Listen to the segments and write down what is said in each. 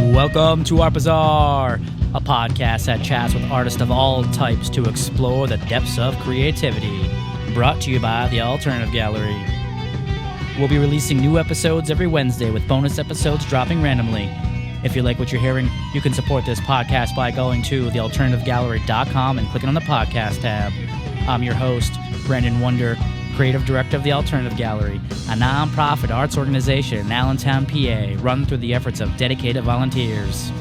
Welcome to Art Bazaar, a podcast that chats with artists of all types to explore the depths of creativity. Brought to you by the Alternative Gallery. We'll be releasing new episodes every Wednesday with bonus episodes dropping randomly. If you like what you're hearing, you can support this podcast by going to thealternativegallery.com and clicking on the podcast tab. I'm your host, Brandon Wunder, creative director of the Alternative Gallery, a non-profit arts organization in Allentown, PA, run through the efforts of dedicated volunteers.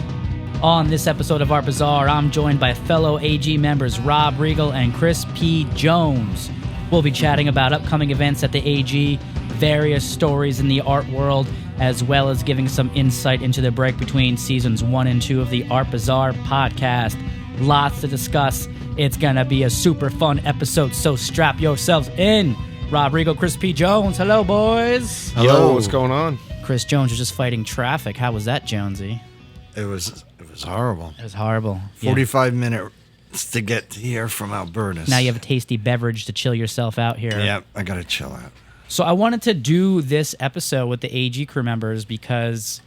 On this episode of Art Bazaar, I'm joined by fellow AG members Rob Riegel and Chris P. Jones. We'll be chatting about upcoming events at the AG, various stories in the art world, as well as giving some insight into the break between seasons 1 and 2 of the Art Bazaar podcast. Lots to discuss. It's gonna be a super fun episode, so strap yourselves in. Rob Riegel, Chris P. Jones. Hello, boys. Hello, what's going on? Chris Jones was just fighting traffic. How was that, Jonesy? It was horrible. It was horrible. 45 minutes to get here from Alberta. Now you have a tasty beverage to chill yourself out here. Yeah, I gotta chill out. So I wanted to do this episode with the AG crew members because,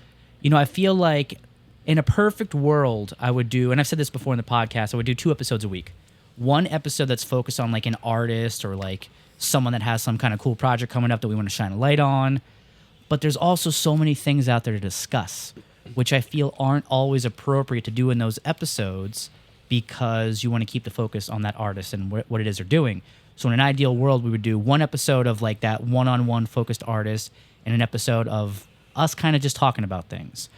I feel like in a perfect world, I would do, and I've said this before in the podcast, I would do 2 episodes a week. One episode that's focused on like an artist or like someone that has some kind of cool project coming up that we want to shine a light on. But there's also so many things out there to discuss, which I feel aren't always appropriate to do in those episodes because you want to keep the focus on that artist and what it is they're doing. So in an ideal world, we would do one episode of like that one-on-one focused artist and an episode of us kind of just talking about things.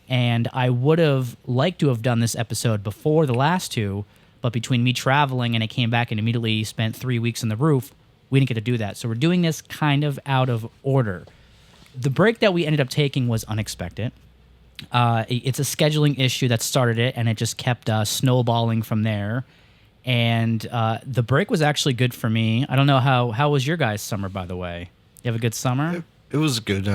And I would have liked to have done this episode before the last 2, but between me traveling and I came back and immediately spent 3 weeks on the roof, we didn't get to do that. So we're doing this kind of out of order. The break that we ended up taking was unexpected. It's a scheduling issue that started it, and it just kept snowballing from there. And the break was actually good for me. I don't know, how was your guys' summer, by the way? You have a good summer? It was good,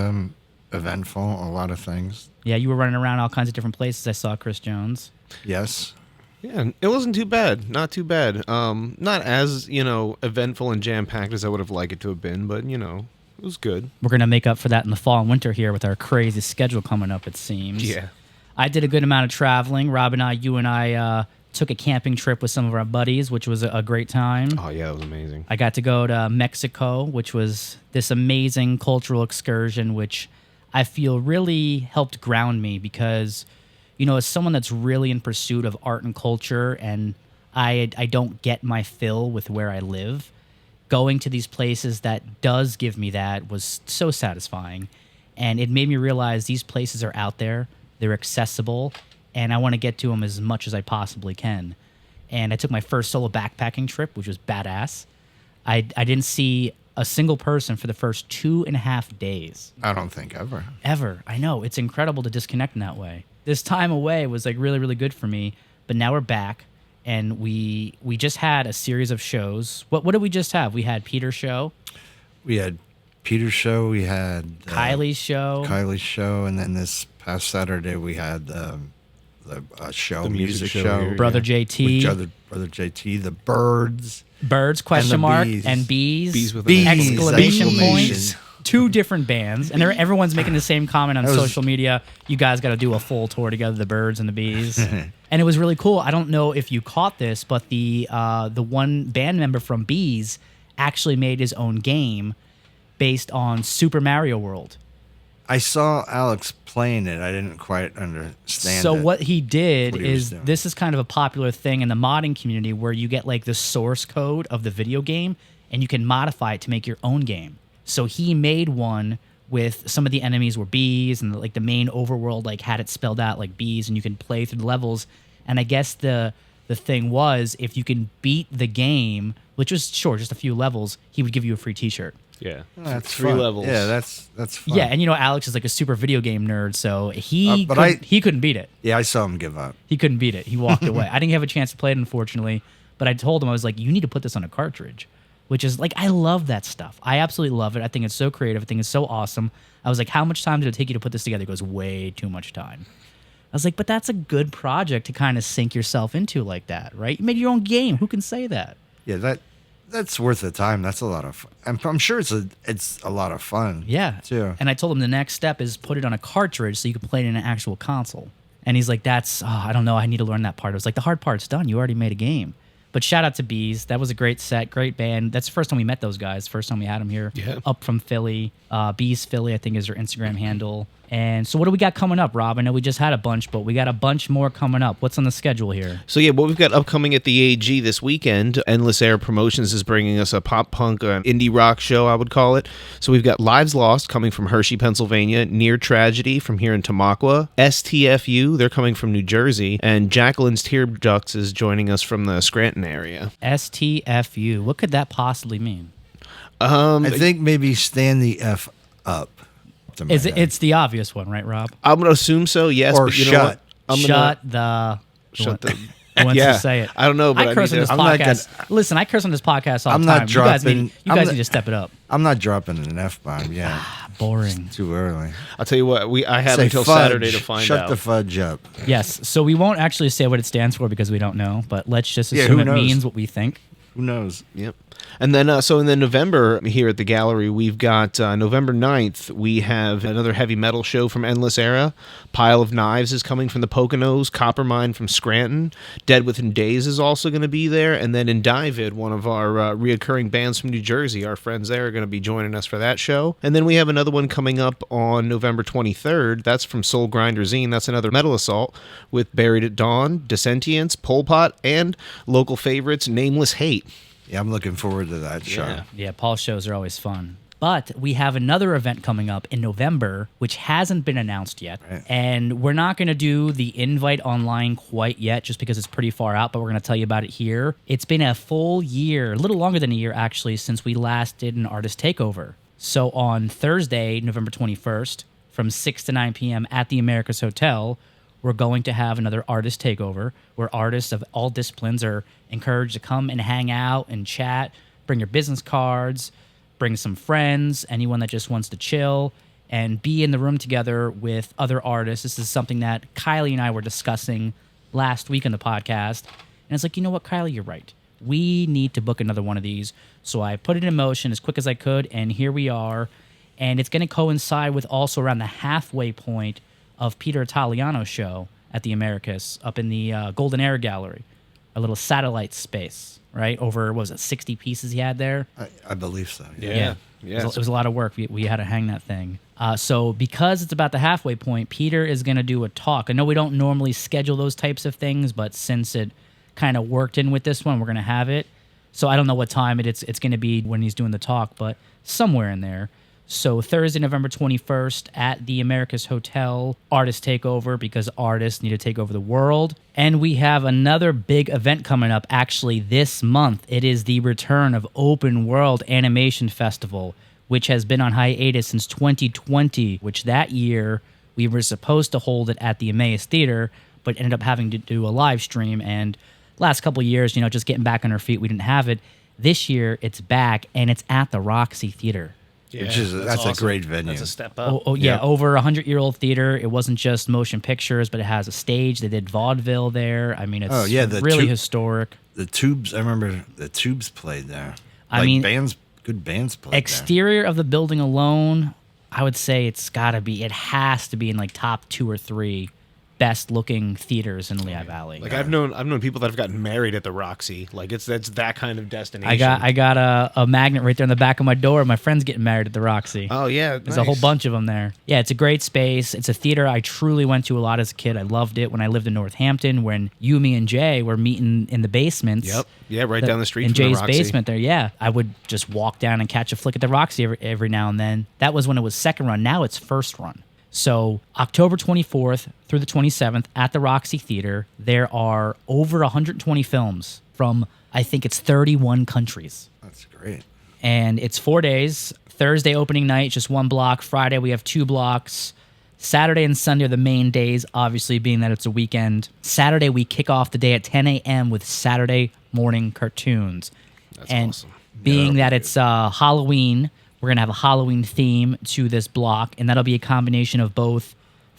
eventful, a lot of things. Yeah, you were running around all kinds of different places. I saw Chris Jones. Yes. Yeah, it wasn't too bad. Not too bad. Not as, eventful and jam-packed as I would have liked it to have been, but, it was good. We're going to make up for that in the fall and winter here with our crazy schedule coming up, it seems. Yeah. I did a good amount of traveling. Rob and I took a camping trip with some of our buddies, which was a great time. Oh, yeah, it was amazing. I got to go to Mexico, which was this amazing cultural excursion, which I feel really helped ground me because, as someone that's really in pursuit of art and culture and I don't get my fill with where I live, going to these places that does give me that was so satisfying. And it made me realize these places are out there, they're accessible, and I want to get to them as much as I possibly can. And I took my first solo backpacking trip, which was badass. I didn't see a single person for the first 2.5 days. I don't think ever. Ever. I know. It's incredible to disconnect in that way. This time away was like really, really good for me. But now we're back, and we just had a series of shows. What did we just have? We had Peter's show. We had Peter's show. We had Kylie's show. And then this past Saturday we had the show, The music show here, Brother yeah. JT. Brother JT, the Birds. Birds, question and the mark, bees. and bees. Bees with Bees, an exclamation exclamation. points. 2 different bands, and everyone's making the same comment on social media. You guys got to do a full tour together, the Birds and the Bees, and it was really cool. I don't know if you caught this, but the one band member from Bees actually made his own game based on Super Mario World. I saw Alex playing it. I didn't quite understand So it. what he did What he was is doing. this is kind of a popular thing in the modding community where you get like the source code of the video game and you can modify it to make your own game. So he made one with some of the enemies were bees and like the main overworld like had it spelled out like bees and you can play through the levels. And I guess the thing was if you can beat the game, which was sure just a few levels, he would give you a free t-shirt. Yeah. That's 3 fun. levels. Yeah, that's fun. Yeah, and Alex is like a super video game nerd, so he but he couldn't beat it. Yeah, I saw him give up. He couldn't beat it. He walked away. I didn't have a chance to play it, unfortunately. But I told him, I was like, you need to put this on a cartridge. Which is, like, I love that stuff. I absolutely love it. I think it's so creative. I think it's so awesome. I was like, how much time did it take you to put this together? He goes, way too much time. I was like, but that's a good project to kind of sink yourself into like that, right? You made your own game. Who can say that? Yeah, that's worth the time. That's a lot of fun. I'm sure it's a lot of fun. Yeah. Too. And I told him the next step is put it on a cartridge so you can play it in an actual console. And he's like, I don't know, I need to learn that part. I was like, the hard part's done. You already made a game. But shout out to Bees. That was a great set, great band. That's the first time we met those guys. First time we had them here. Yeah. Up from Philly. Bees Philly, I think, is their Instagram handle. And so what do we got coming up, Rob? I know we just had a bunch, but we got a bunch more coming up. What's on the schedule here? So yeah, what we've got upcoming at the AG this weekend, Endless Air Promotions is bringing us a pop punk indie rock show, I would call it. So we've got Lives Lost coming from Hershey, Pennsylvania, Near Tragedy from here in Tamaqua, STFU, they're coming from New Jersey, and Jacqueline's Tear Ducts is joining us from the Scranton area. STFU. What could that possibly mean? I think maybe stand the F up. Is it? It's the obvious one, right, Rob? I'm going to assume so, yes. Or but you know shut. what? Shut the... Who wants Yeah. to say it? I don't know, but I curse on this I'm not podcast. Listen, I curse on this podcast all I'm the not time. dropping- You guys need to step it up. I'm not dropping an F-bomb yet. Boring. Too early. I'll tell you what, I have Say until fudge. Saturday to find Shut out. the fudge up. Yes. So we won't actually say what it stands for because we don't know, but let's just Yeah, assume who it knows? means what we think. Who knows? Yep. And then, so in the November here at the gallery, we've got November 9th, we have another heavy metal show from Endless Era. Pile of Knives is coming from the Poconos. Coppermine from Scranton. Dead Within Days is also going to be there. And then in Divid, one of our reoccurring bands from New Jersey, our friends there are going to be joining us for that show. And then we have another one coming up on November 23rd. That's from Soul Grinder Zine. That's another metal assault with Buried at Dawn, Dissentients, Pol Pot, and local favorites, Nameless Hate. Yeah, I'm looking forward to that show. Yeah, Paul's shows are always fun. But we have another event coming up in November, which hasn't been announced yet. Right. And we're not going to do the invite online quite yet, just because it's pretty far out, but we're going to tell you about it here. It's been a full year, a little longer than a year, actually, since we last did an artist takeover. So on Thursday, November 21st, from 6 to 9 p.m. at the Americus Hotel, we're going to have another artist takeover where artists of all disciplines are encouraged to come and hang out and chat, bring your business cards, bring some friends, anyone that just wants to chill, and be in the room together with other artists. This is something that Kylie and I were discussing last week on the podcast. And it's like, you know what, Kylie, you're right. We need to book another one of these. So I put it in motion as quick as I could, and here we are. And it's going to coincide with also around the halfway point of Peter Italiano's show at the Americus up in the Golden Air Gallery, a little satellite space, right? Over, what was it, 60 pieces he had there? I believe so. Yeah. It was a lot of work. We had to hang that thing. So because it's about the halfway point, Peter is going to do a talk. I know we don't normally schedule those types of things, but since it kind of worked in with this one, we're going to have it. So I don't know what time it's going to be when he's doing the talk, but somewhere in there. So Thursday, November 21st at the Americus Hotel, artist takeover, because artists need to take over the world. And we have another big event coming up actually this month. It is the return of Open World Animation Festival, which has been on hiatus since 2020, which that year we were supposed to hold it at the Emmaus Theater, but ended up having to do a live stream. And last couple of years, just getting back on our feet, we didn't have it. This year it's back, and it's at the Roxy Theater. Yeah, Which is that's awesome. a great venue. That's a step up. Oh yeah, over 100-year-old theater. It wasn't just motion pictures, but it has a stage. They did vaudeville there. I mean, it's really historic. The Tubes, I remember the Tubes played there. I mean, good bands played exterior of the building alone, I would say it has to be in like top 2 or 3 best looking theaters in Lehigh Valley. Like I've known people that have gotten married at the Roxy. Like that's that kind of destination. I got a magnet right there on the back of my door. My friend's getting married at the Roxy. Oh yeah, There's a whole bunch of them there. Yeah, it's a great space. It's a theater I truly went to a lot as a kid. I loved it when I lived in Northampton, when you, me, and Jay were meeting in the basements. Yep. Yeah, right down the street in from Jay's the Roxy. basement there. Yeah, I would just walk down and catch a flick at the Roxy every now and then. That was when it was second run. Now it's first run. So October 24th through the 27th at the Roxy Theater, there are over 120 films from, I think it's 31 countries. That's great. And it's 4 days. Thursday opening night, just 1 block. Friday we have 2 blocks. Saturday and Sunday are the main days, obviously being that it's a weekend. Saturday we kick off the day at 10 a.m. with Saturday morning cartoons. That's and awesome. Being that it's Halloween, we're going to have a Halloween theme to this block, and that'll be a combination of both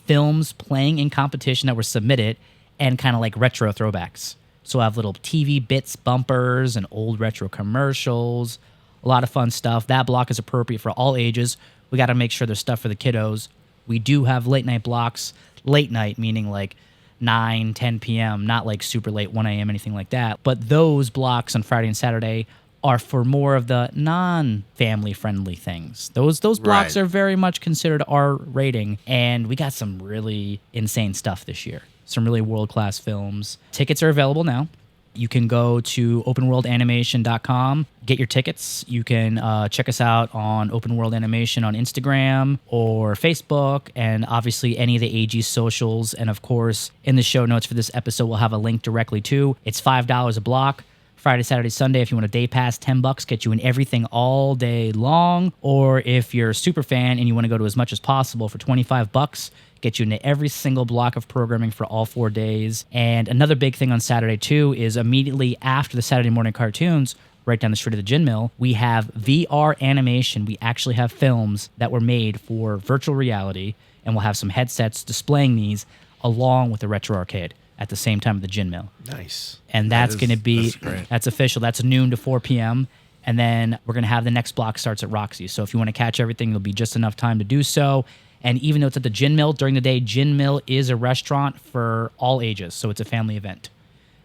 films playing in competition that were submitted and kind of like retro throwbacks. So we'll have little TV bits, bumpers, and old retro commercials. A lot of fun stuff. That block is appropriate for all ages. We got to make sure there's stuff for the kiddos. We do have late night blocks. Late night, meaning like 9, 10 p.m., not like super late, 1 a.m., anything like that. But those blocks on Friday and Saturday are for more of the non-family friendly things. Those blocks are very much considered R rating, and we got some really insane stuff this year. Some really world-class films. Tickets are available now. You can go to openworldanimation.com, get your tickets. You can check us out on Open World Animation on Instagram or Facebook, and obviously any of the AG socials. And of course, in the show notes for this episode, we'll have a link directly to. It's $5 a block. Friday, Saturday, Sunday. If you want a day pass, $10 get you in everything all day long. Or if you're a super fan and you want to go to as much as possible for $25, get you into every single block of programming for all 4 days. And another big thing on Saturday too is immediately after the Saturday morning cartoons, right down the street of the Gin Mill, we have VR animation. We actually have films that were made for virtual reality, and we'll have some headsets displaying these along with the retro arcade at the same time at the Gin Mill. Nice. And that's going to be, great. that's official. That's noon to 4 p.m. And then we're going to have the next block starts at Roxy. So if you want to catch everything, there'll be just enough time to do so. And even though it's at the Gin Mill, during the day, Gin Mill is a restaurant for all ages. So it's a family event.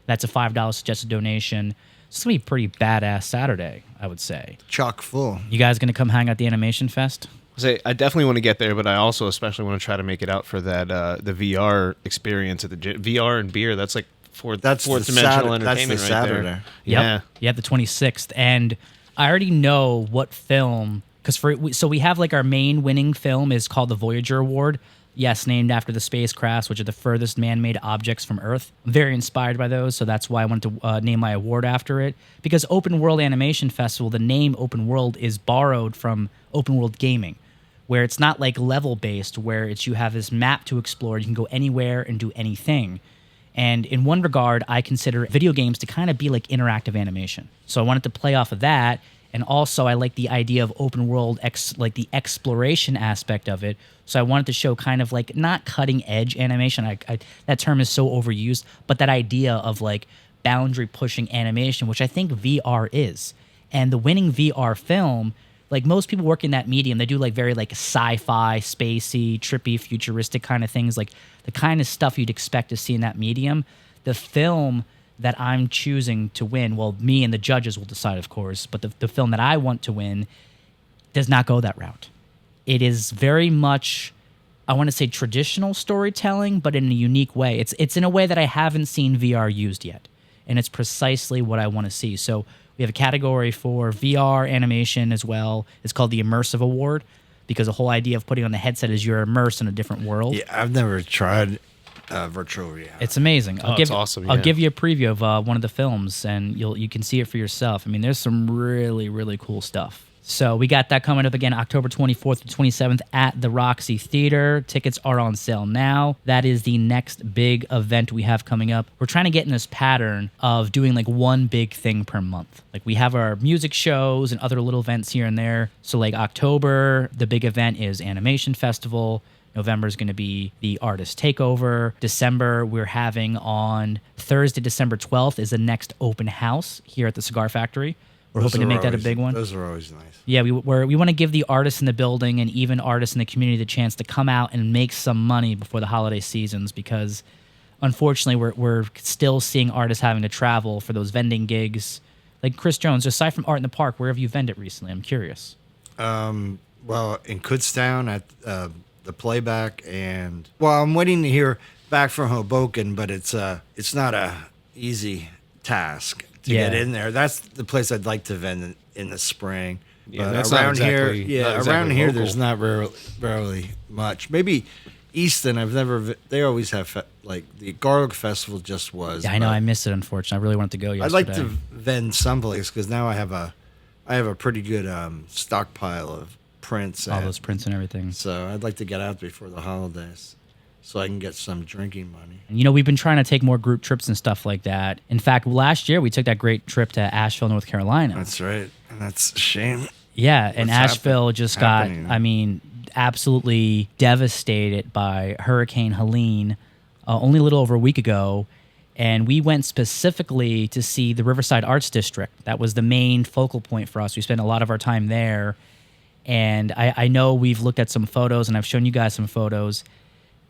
That's a $5 suggested donation. It's going to be a pretty badass Saturday, I would say. Chock full. You guys going to come hang out at the Animation Fest? I definitely want to get there, but I also especially want to try to make it out for that the VR experience at the gym. VR and beer. That's like fourth dimensional entertainment that's right Saturday. there. Yep. Yeah, the 26th. And I already know what film, because so we have like our main winning film is called the Voyager Award. Yes, named after the spacecrafts, which are the furthest man-made objects from Earth. I'm very inspired by those, so that's why I wanted to name my award after it. Because Open World Animation Festival, the name Open World is borrowed from Open World Gaming, where it's not like level-based, where it's you have this map to explore, you can go anywhere and do anything. And in one regard, I consider video games to kind of be like interactive animation. So I wanted to play off of that, and also I like the idea of open world, like the exploration aspect of it. So I wanted to show kind of like not cutting-edge animation, that term is so overused, but that idea of like boundary-pushing animation, which I think VR is. And the winning VR film, like most people work in that medium, they do like very like sci-fi, spacey, trippy, futuristic kind of things, like the kind of stuff you'd expect to see in that medium. The film that I'm choosing to win, well, me and the judges will decide, of course, but the film that I want to win does not go that route. It is very much, I want to say traditional storytelling, but in a unique way. It's in a way that I haven't seen VR used yet, and it's precisely what I want to see. So we have a category for VR animation as well. It's called the Immersive Award, because the whole idea of putting on the headset is you're immersed in a different world. Yeah, I've never tried virtual reality. It's amazing. It's awesome. Yeah. I'll give you a preview of one of the films, and you can see it for yourself. I mean, there's some really, really cool stuff. So we got that coming up again, October 24th to 27th at the Roxy Theater. Tickets are on sale now. That is the next big event we have coming up. We're trying to get in this pattern of doing like one big thing per month. Like we have our music shows and other little events here and there. So like October, the big event is Animation Festival. November is going to be the Artist Takeover. December, we're having on Thursday, December 12th is the next open house here at the Cigar Factory. We're hoping to make that a big one. Those are always nice. Yeah, we want to give the artists in the building and even artists in the community the chance to come out and make some money before the holiday seasons, because unfortunately we're still seeing artists having to travel for those vending gigs. Like Chris Jones, aside from Art in the Park, where have you vended recently? I'm curious. Well, in Kutztown at the Playback, and well, I'm waiting to hear back from Hoboken, but it's not a easy task to get in there. That's the place I'd like to vend in the spring. Yeah, but that's around not here, exactly, not exactly around here, local. there's not rarely much. Maybe Easton, they always have like the Garlic Festival just was. Yeah, I know, I missed it, unfortunately. I really wanted to go yesterday. I'd like to vend someplace because now I have a pretty good stockpile of prints. All those prints and everything. So I'd like to get out before the holidays so I can get some drinking money. You know, we've been trying to take more group trips and stuff like that. In fact, last year we took that great trip to Asheville, North Carolina. That's right. And that's a shame. Yeah, and Asheville just happening? got, I mean, absolutely devastated by Hurricane Helene only a little over a week ago. And we went specifically to see the Riverside Arts District. That was the main focal point for us. We spent a lot of our time there. And I know we've looked at some photos, and I've shown you guys some photos.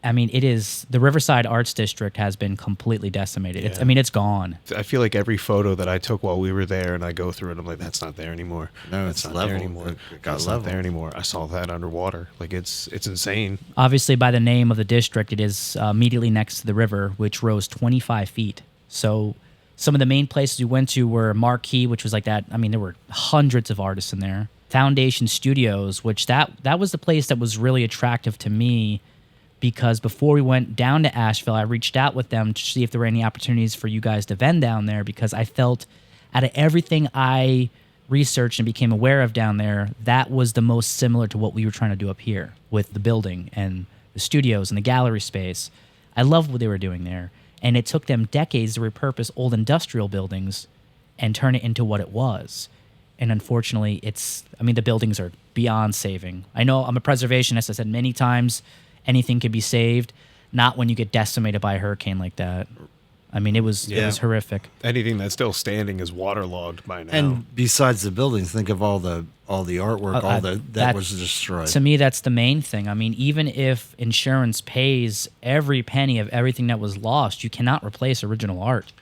I mean, it is, the Riverside Arts District has been completely decimated. It's, I mean, it's gone. I feel like every photo that I took while we were there, and I go through it, I'm like, that's not there anymore. No, that's it's not there level. anymore. It got It's level. not there anymore. I saw that underwater. Like, it's insane. Obviously, by the name of the district, it is immediately next to the river, which rose 25 feet. So some of the main places we went to were Marquee, which was like that. I mean, there were hundreds of artists in there. Foundation Studios, which that was the place that was really attractive to me, because before we went down to Asheville, I reached out with them to see if there were any opportunities for you guys to vend down there, because I felt out of everything I researched and became aware of down there, that was the most similar to what we were trying to do up here with the building and the studios and the gallery space. I loved what they were doing there. And it took them decades to repurpose old industrial buildings and turn it into what it was. And unfortunately, the buildings are beyond saving. I know I'm a preservationist. I said many times, anything can be saved, not when you get decimated by a hurricane like that. I mean, it was horrific. Anything that's still standing is waterlogged by now. And besides the buildings, think of all the artwork, that was destroyed. To me, that's the main thing. I mean, even if insurance pays every penny of everything that was lost, you cannot replace original art.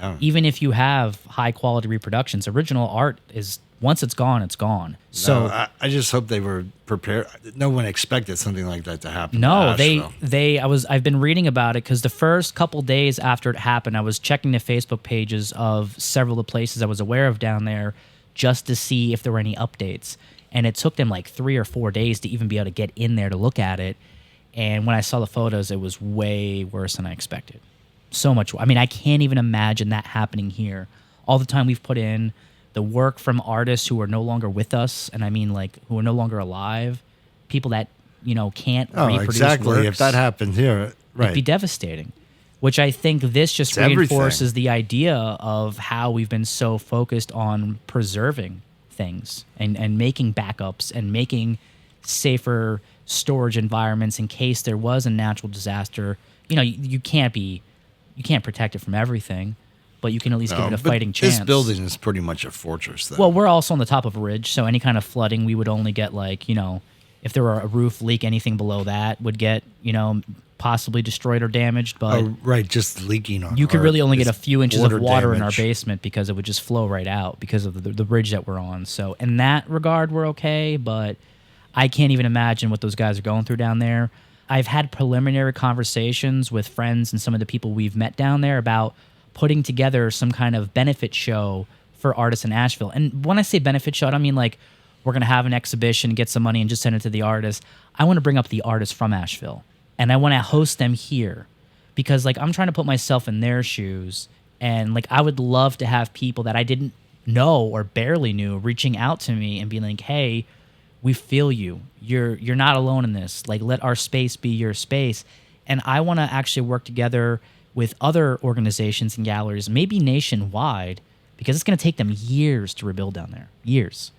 No. Even if you have high quality reproductions, original art is, once it's gone, it's gone. So I just hope they were prepared. No one expected something like that to happen. no, to I've been reading about it, because the first couple days after it happened, I was checking the Facebook pages of several of the places I was aware of down there just to see if there were any updates. And it took them like 3 or 4 days to even be able to get in there to look at it. And when I saw the photos, it was way worse than I expected. So much. I mean, I can't even imagine that happening here. All the time we've put in, the work from artists who are no longer with us, and I mean like who are no longer alive, people that, can't reproduce exactly. works. If that happened here, right. It'd be devastating. Which I think this just reinforces the idea of how we've been so focused on preserving things and making backups and making safer storage environments in case there was a natural disaster. You can't protect it from everything, but you can at least give it a fighting chance. This building is pretty much a fortress, though. Well, we're also on the top of a ridge, so any kind of flooding, we would only get if there were a roof leak, anything below that would get, possibly destroyed or damaged. But just leaking on. You could really only get a few inches of water in our damage. basement, because it would just flow right out because of the bridge that we're on. So in that regard, we're okay, but I can't even imagine what those guys are going through down there. I've had preliminary conversations with friends and some of the people we've met down there about putting together some kind of benefit show for artists in Asheville. And when I say benefit show, I don't mean like we're going to have an exhibition, get some money, and just send it to the artists. I want to bring up the artists from Asheville, and I want to host them here, because I'm trying to put myself in their shoes, and I would love to have people that I didn't know or barely knew reaching out to me and being like, hey, we feel you. You're not alone in this. Let our space be your space. And I want to actually work together with other organizations and galleries, maybe nationwide, because it's going to take them years to rebuild down there. Years.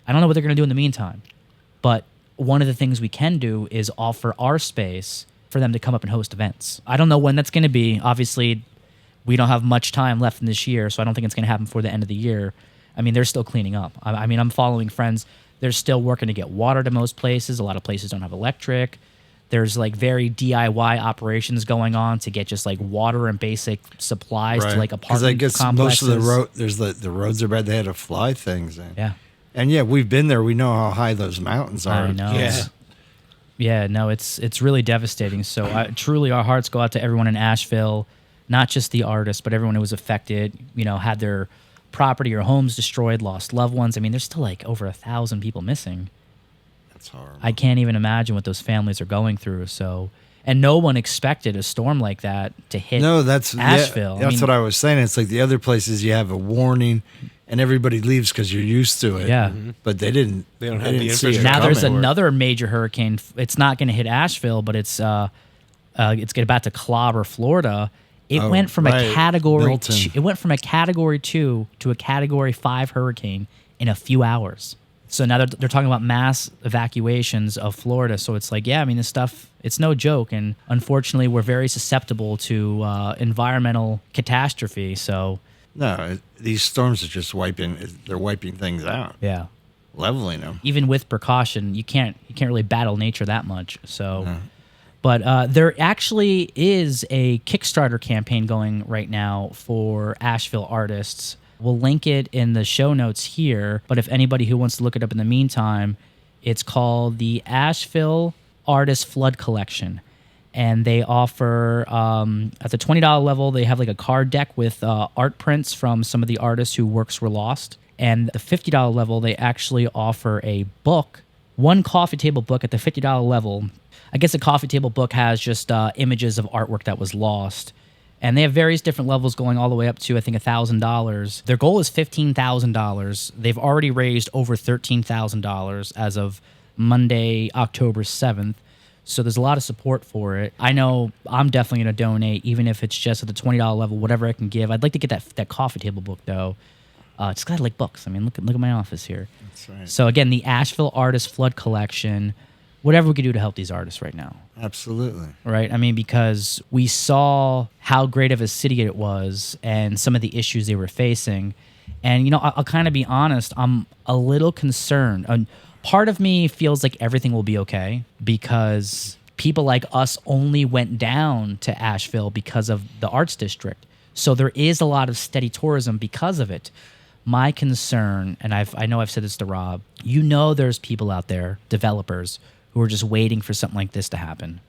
I don't know what they're going to do in the meantime. But one of the things we can do is offer our space for them to come up and host events. I don't know when that's going to be. Obviously, we don't have much time left in this year, so I don't think it's going to happen before the end of the year. I mean, they're still cleaning up. I mean, I'm following friends. They're still working to get water to most places. A lot of places don't have electric. There's very DIY operations going on to get just water and basic supplies to apartment complexes. Because I guess most of the roads are bad. They had to fly things in. Yeah. And we've been there. We know how high those mountains are. I know. Yeah. Yeah, no, it's really devastating. So truly, our hearts go out to everyone in Asheville, not just the artists, but everyone who was affected, had their property or homes destroyed, lost loved ones. I mean, there's still over 1,000 people missing. That's horrible. I can't even imagine what those families are going through. So, and no one expected a storm like that to hit Asheville. That's what I was saying. It's the other places you have a warning and everybody leaves because you're used to it. Yeah. But they didn't. They don't have they the didn't see it infrastructure. Now there's coming. another major hurricane. It's not going to hit Asheville, but it's about to clobber Florida. It went from a category. Milton. It went from a category 2 to a category 5 hurricane in a few hours. So now they're talking about mass evacuations of Florida. So it's this stuff, it's no joke. And unfortunately, we're very susceptible to environmental catastrophe. So No, these storms are just wiping things out. yeah, Leveling them. even with precaution, you can't really battle nature that much. So, But there actually is a Kickstarter campaign going right now for Asheville Artists. We'll link it in the show notes here. But if anybody who wants to look it up in the meantime, it's called the Asheville Artists Flood Collection. And they offer, at the $20 level, they have like a card deck with art prints from some of the artists whose works were lost. And the $50 level, they actually offer a book, one coffee table book at the $50 level. I guess a coffee table book has just images of artwork that was lost. And they have various different levels going all the way up to, I think, $1,000. Their goal is $15,000. They've already raised over $13,000 as of Monday, October 7th. So there's a lot of support for it. I know I'm definitely going to donate, even if it's just at the $20 level, whatever I can give. I'd like to get that coffee table book, though. Just because I like books. I mean, look at my office here. That's right. So, again, the Asheville Artists Flood Collection, whatever we could do to help these artists right now. Absolutely. Right? I mean, because we saw how great of a city it was and some of the issues they were facing. And, you know, I'll kind of be honest, I'm a little concerned. Part of me feels like everything will be okay because people like us only went down to Asheville because of the Arts District. So there is a lot of steady tourism because of it. My concern, and I know I've said this to Rob, you know there's people out there, developers, who are just waiting for something like this to happen,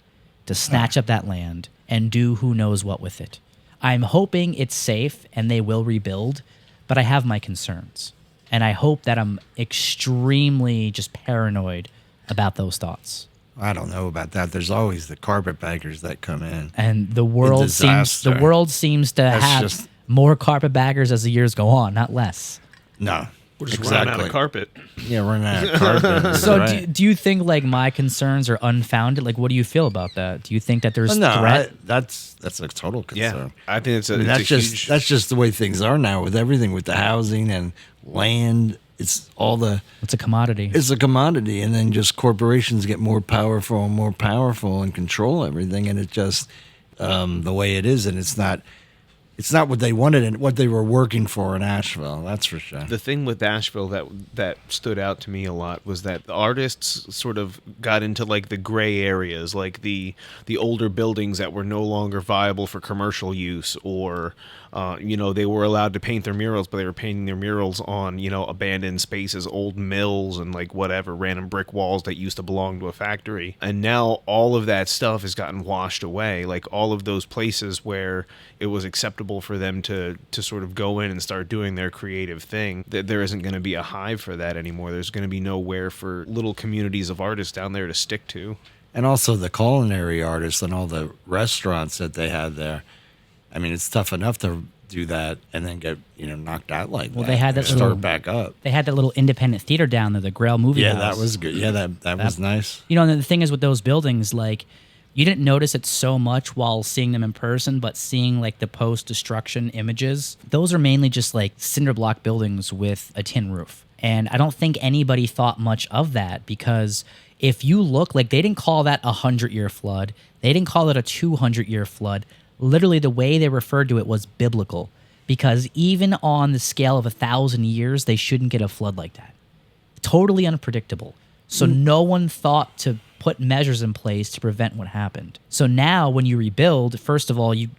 to snatch up that land and do who knows what with it. I'm hoping it's safe and they will rebuild, but I have my concerns. And I hope that I'm extremely just paranoid about those thoughts. I don't know about that. There's always the carpetbaggers that come in. And the world seems to have more carpetbaggers as the years go on, not less. No. We're just running out of carpet. Yeah, running out of carpet. So right. do you think like my concerns are unfounded? Like, what do you feel about that? Do you think that there's threat? That's a total concern. Yeah, I think that's just the way things are now with everything, with the housing and land. It's a commodity. It's a commodity, and then just corporations get more powerful and control everything, and it just the way it is, and it's not what they wanted and what they were working for in Asheville. That's for sure. The thing with Asheville that stood out to me a lot was that the artists sort of got into like the gray areas, like the older buildings that were no longer viable for commercial use, or they were allowed to paint their murals, but they were painting their murals on abandoned spaces, old mills, and like whatever random brick walls that used to belong to a factory. And now all of that stuff has gotten washed away. Like all of those places where it was acceptable for them to sort of go in and start doing their creative thing, that there isn't going to be a hive for that anymore. There's going to be nowhere for little communities of artists down there to stick to. And also the culinary artists and all the restaurants that they had there. I mean, it's tough enough to do that and then get knocked out like that. Well, they had that start back up. They had that little independent theater down there, the Grail Movie House. Yeah, that was good. Yeah, that was nice. And the thing is with those buildings, like, you didn't notice it so much while seeing them in person, but seeing like the post-destruction images, those are mainly just like cinder block buildings with a tin roof. And I don't think anybody thought much of that, because if you look, like, they didn't call that a 100-year flood. They didn't call it a 200-year flood. Literally, the way they referred to it was biblical, because even on the scale of 1,000 years, they shouldn't get a flood like that. Totally unpredictable. So no one thought to put measures in place to prevent what happened. So now when you rebuild, first of all, you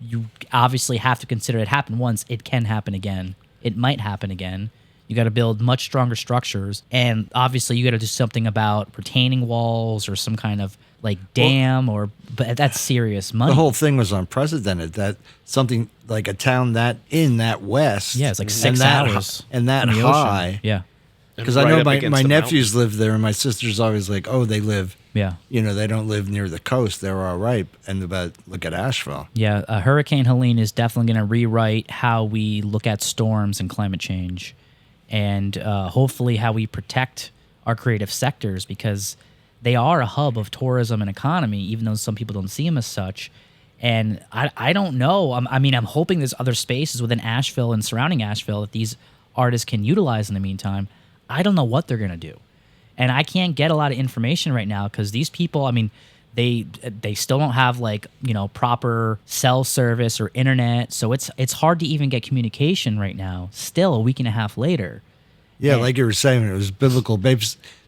obviously have to consider it happened once. It can happen again. It might happen again. You got to build much stronger structures. And obviously you got to do something about retaining walls or some kind of like dam, but that's serious money. The whole thing was unprecedented, that something like a town that west. Yeah, it's like 6 hours. And that high. Ocean. Yeah. Because I know my nephews live there, and my sister's always like, oh, they live, they don't live near the coast. They're all right. But look at Asheville. Yeah, Hurricane Helene is definitely going to rewrite how we look at storms and climate change, and hopefully how we protect our creative sectors, because they are a hub of tourism and economy, even though some people don't see them as such. And I don't know. I'm hoping there's other spaces within Asheville and surrounding Asheville that these artists can utilize in the meantime. I don't know what they're going to do. And I can't get a lot of information right now because these people, they still don't have proper cell service or internet. So it's hard to even get communication right now, still a week and a half later. Yeah, like you were saying, it was biblical. They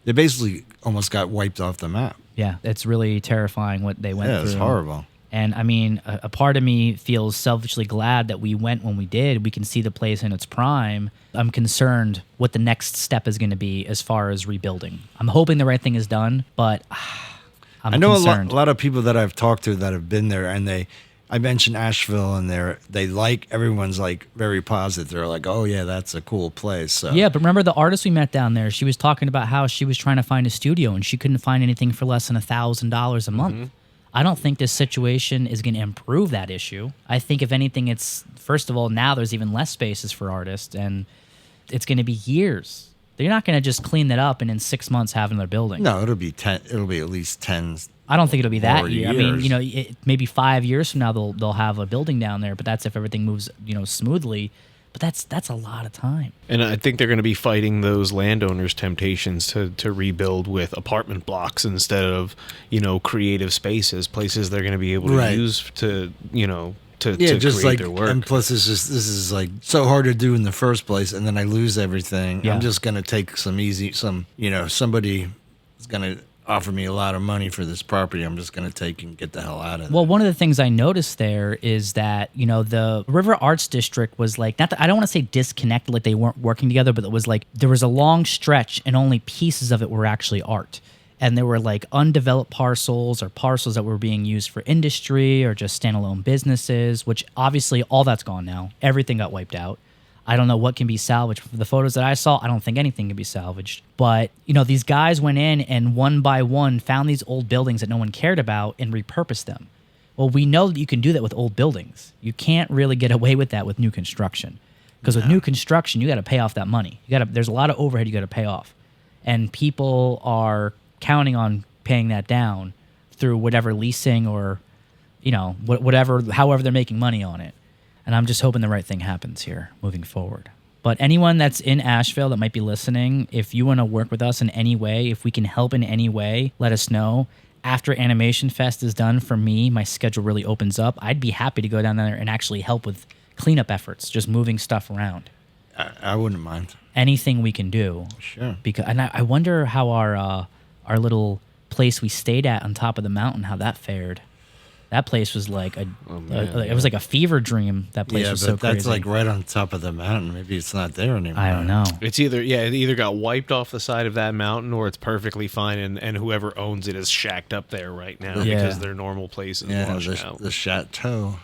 basically almost got wiped off the map. Yeah, it's really terrifying what they went through. Yeah, it's horrible. And I mean, a part of me feels selfishly glad that we went when we did. We can see the place in its prime. I'm concerned what the next step is going to be as far as rebuilding. I'm hoping the right thing is done, but I'm I know concerned. a lot of people that I've talked to that have been there, and I mentioned Asheville, and everyone's like very positive. They're like, oh yeah, that's a cool place. So. Yeah, but remember the artist we met down there? She was talking about how she was trying to find a studio and she couldn't find anything for less than $1,000 a month. I don't think this situation is going to improve that issue. I think if anything, it's, first of all, now there's even less spaces for artists, and it's going to be years. They're not going to just clean that up and in 6 months have another building. No, it'll be at least 10. I don't think it'll be that year. I mean, years. Maybe 5 years from now they'll have a building down there, but that's if everything moves, smoothly. But that's a lot of time. And I think they're going to be fighting those landowners' temptations to rebuild with apartment blocks instead of, creative spaces, places they're going to be able to use to just create like their work. And plus, this is like so hard to do in the first place, and then I lose everything. Yeah. I'm just gonna take somebody is gonna offer me a lot of money for this property. I'm just gonna take and get the hell out of it. Well, one of the things I noticed there is that, the River Arts District was like, not that, I don't want to say disconnected, like they weren't working together, but it was like there was a long stretch and only pieces of it were actually art. And there were like undeveloped parcels or parcels that were being used for industry or just standalone businesses, which obviously all that's gone now. Everything got wiped out. I don't know what can be salvaged. For the photos that I saw, I don't think anything can be salvaged. But, these guys went in and one by one found these old buildings that no one cared about and repurposed them. Well, we know that you can do that with old buildings. You can't really get away with that with new construction. Because with new construction, you got to pay off that money. There's a lot of overhead you got to pay off. And people are counting on paying that down through whatever leasing or, however they're making money on it. And I'm just hoping the right thing happens here moving forward. But anyone that's in Asheville that might be listening, if you want to work with us in any way, if we can help in any way, let us know. After Animation Fest is done, for me, my schedule really opens up. I'd be happy to go down there and actually help with cleanup efforts, just moving stuff around. I wouldn't mind. Anything we can do. Sure. And I wonder how our little place we stayed at on top of the mountain, how that fared. That place was like it was like a fever dream. That place was so crazy. Yeah, but that's like right on top of the mountain. Maybe it's not there anymore. I don't know. It's it either got wiped off the side of that mountain or it's perfectly fine and whoever owns it is shacked up there right now because their normal place is washed out. The chateau.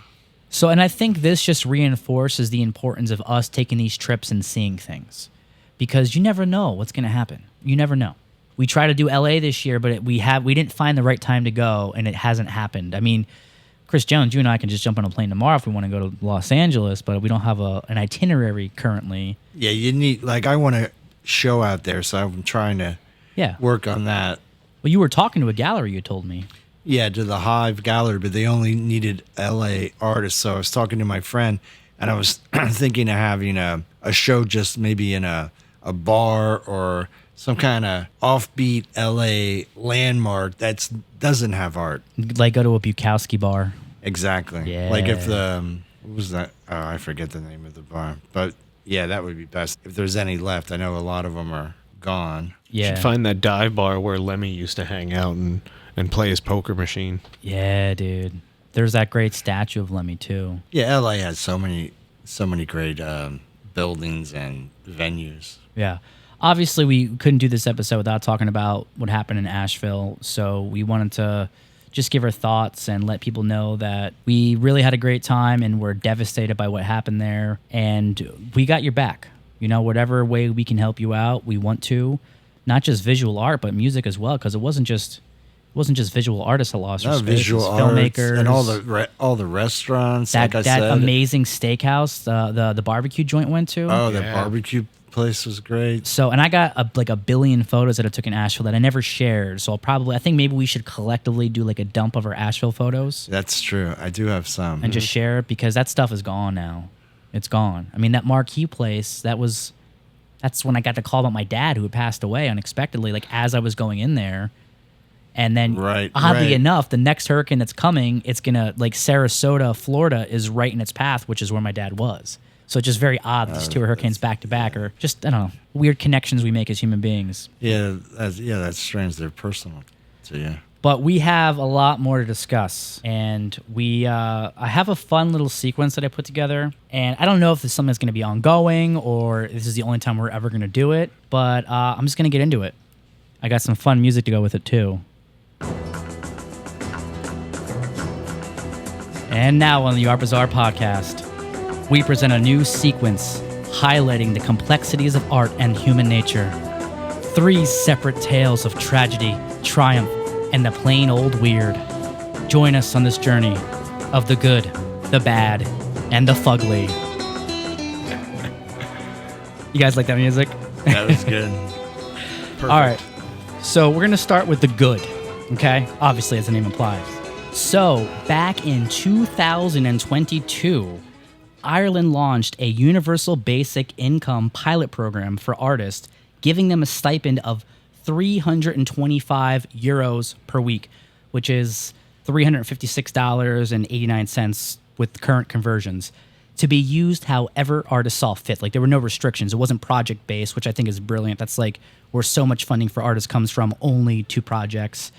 So, and I think this just reinforces the importance of us taking these trips and seeing things, because you never know what's going to happen. You never know. We tried to do LA this year, but we didn't find the right time to go, and it hasn't happened. I mean, Chris Jones, you and I can just jump on a plane tomorrow if we want to go to Los Angeles, but we don't have an itinerary currently. Yeah, you need, I want to show out there, so I'm trying to work on that. Well, you were talking to a gallery, you told me. Yeah, to the Hive Gallery, but they only needed LA artists, so I was talking to my friend, and I was thinking of having a show just maybe in a bar or some kind of offbeat LA landmark that doesn't have art. Like go to a Bukowski bar. Exactly. Yeah. Like if what was that? Oh, I forget the name of the bar. But yeah, that would be best. If there's any left. I know a lot of them are gone. You should find that dive bar where Lemmy used to hang out and play his poker machine. Yeah, dude. There's that great statue of Lemmy too. Yeah, LA has so many great buildings and venues. Yeah. Obviously, we couldn't do this episode without talking about what happened in Asheville, so we wanted to just give our thoughts and let people know that we really had a great time and we're devastated by what happened there, and we got your back. Whatever way we can help you out, we want to. Not just visual art, but music as well, because it wasn't just visual artists that lost their space. Visual filmmakers, and all the restaurants. That like I said, amazing steakhouse, the barbecue joint went to. Oh, the barbecue place was great. So, and I got a billion photos that I took in Asheville that I never shared. So I think maybe we should collectively do like a dump of our Asheville photos. That's true. I do have some. And just share it, because that stuff is gone now. It's gone. I mean, that Marquee place, that's when I got the call about my dad who had passed away unexpectedly, like as I was going in there. And then oddly enough, the next hurricane that's coming, it's going to, like Sarasota, Florida is right in its path, which is where my dad was. So it's just very odd, these two hurricanes back to back, or just, I don't know, weird connections we make as human beings. Yeah, that's strange. They're personal to you. But we have a lot more to discuss, and I have a fun little sequence that I put together, and I don't know if this is something that's going to be ongoing or this is the only time we're ever going to do it, but I'm just going to get into it. I got some fun music to go with it, too. And now on the Art Bazaar Podcast, we present a new sequence highlighting the complexities of art and human nature. 3 separate tales of tragedy, triumph, and the plain old weird. Join us on this journey of the good, the bad, and the fugly. You guys like that music? That was good. Perfect. All right. So we're going to start with the good, okay? Obviously, as the name implies. So back in 2022, Ireland launched a universal basic income pilot program for artists, giving them a stipend of 325 euros per week, which is $356.89 with current conversions, to be used however artists saw fit. Like, there were no restrictions. It wasn't project-based, which I think is brilliant. That's like where so much funding for artists comes from, only 2 projects.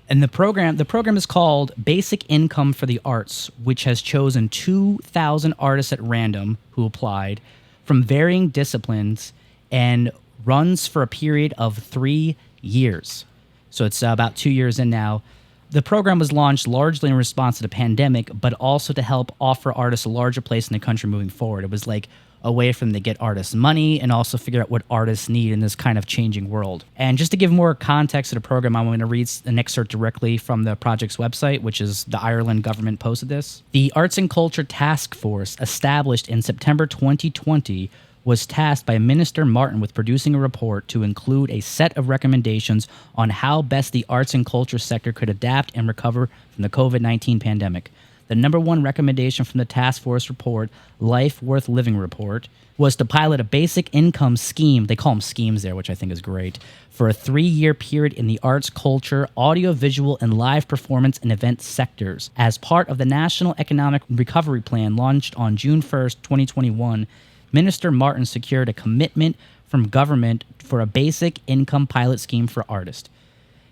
And the program is called Basic Income for the Arts, which has chosen 2,000 artists at random who applied from varying disciplines and runs for a period of 3 years. So it's about 2 years in now. The program was launched largely in response to the pandemic, but also to help offer artists a larger place in the country moving forward. It was like a way for them to get artists money and also figure out what artists need in this kind of changing world. And just to give more context to the program, I'm going to read an excerpt directly from the project's website, which is the Ireland government posted this. The Arts and Culture Task Force, established in September 2020, was tasked by Minister Martin with producing a report to include a set of recommendations on how best the arts and culture sector could adapt and recover from the COVID-19 pandemic. The number 1 recommendation from the task force report, Life Worth Living report, was to pilot a basic income scheme, they call them schemes there, which I think is great, for a 3-year period in the arts, culture, audiovisual, and live performance and event sectors. As part of the National Economic Recovery Plan launched on June 1st, 2021, Minister Martin secured a commitment from government for a basic income pilot scheme for artists.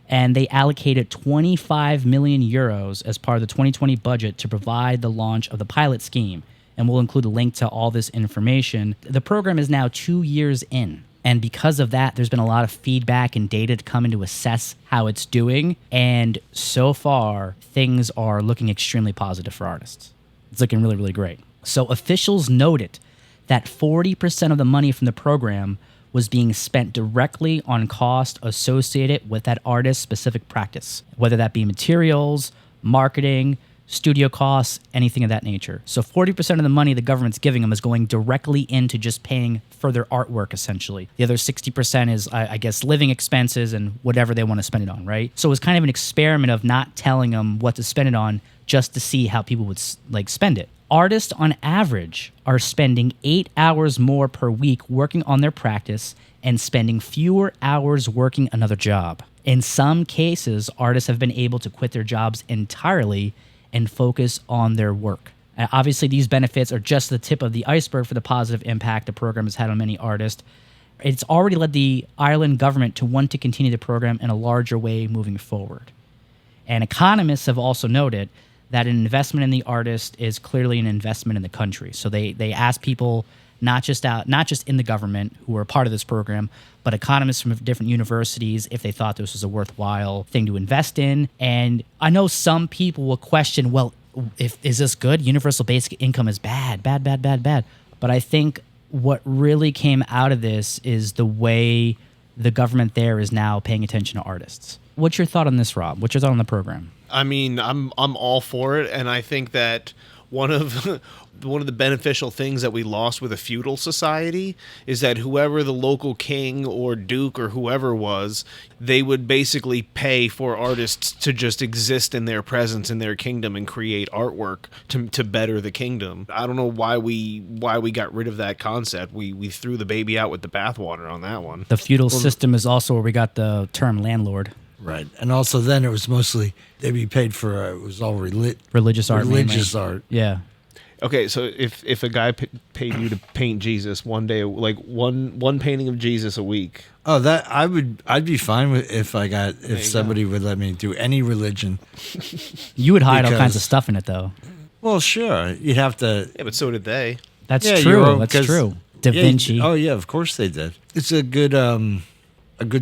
And they allocated 25 million euros as part of the 2020 budget to provide the launch of the pilot scheme. And we'll include a link to all this information. The program is now 2 years in. And because of that, there's been a lot of feedback and data to come in to assess how it's doing. And so far, things are looking extremely positive for artists. It's looking really, really great. So officials noted that 40% of the money from the program was being spent directly on costs associated with that artist's specific practice, whether that be materials, marketing, studio costs, anything of that nature. So 40% of the money the government's giving them is going directly into just paying for their artwork, essentially. The other 60% is, I guess, living expenses and whatever they want to spend it on, right? So it was kind of an experiment of not telling them what to spend it on just to see how people would spend it. Artists, on average, are spending 8 hours more per week working on their practice and spending fewer hours working another job. In some cases, artists have been able to quit their jobs entirely and focus on their work. Obviously, these benefits are just the tip of the iceberg for the positive impact the program has had on many artists. It's already led the Ireland government to want to continue the program in a larger way moving forward. And economists have also noted that an investment in the artist is clearly an investment in the country. So they ask people, not just in the government who are part of this program, but economists from different universities, if they thought this was a worthwhile thing to invest in. And I know some people will question, well, is this good? Universal basic income is bad. But I think what really came out of this is the way the government there is now paying attention to artists. What's your thought on this, Rob? What's your thought on the program? I mean, I'm all for it, and I think that one of the beneficial things that we lost with a feudal society is that whoever the local king or duke or whoever was, they would basically pay for artists to just exist in their presence in their kingdom and create artwork to better the kingdom. I don't know why we got rid of that concept. We threw the baby out with the bathwater on that one. The feudal system is also where we got the term landlord. Right. And also then it was mostly, they'd be paid for, it was all religious art. Religious art. Art. Yeah. Okay, so if a guy paid you to paint Jesus one day, like one painting of Jesus a week. Oh, I'd be fine with if somebody would let me do any religion. You would hide all kinds of stuff in it, though. Well, sure, you'd have to. Yeah, but so did they. That's true. That's true. Da Vinci. Oh yeah, of course they did. It's a good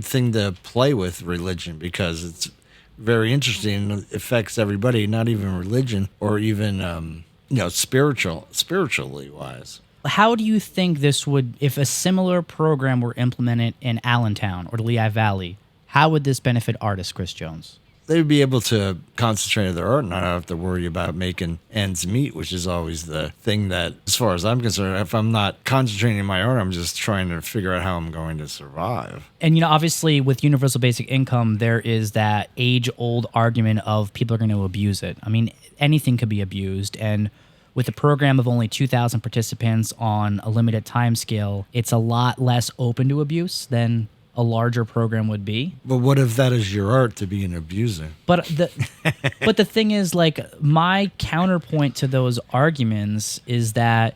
thing to play with religion because it's very interesting and affects everybody, not even religion or even spiritually wise. How do you think this would, if a similar program were implemented in Allentown or the Lehigh Valley, how would this benefit artists, Chris Jones? They'd be able to concentrate on their art and not have to worry about making ends meet, which is always the thing that, as far as I'm concerned, if I'm not concentrating on my art, I'm just trying to figure out how I'm going to survive. And, obviously with universal basic income, there is that age-old argument of people are going to abuse it. I mean, anything could be abused. And with a program of only 2,000 participants on a limited time scale, it's a lot less open to abuse than a larger program would be. But what if that is your art to be an abuser? But the thing is, like, my counterpoint to those arguments is that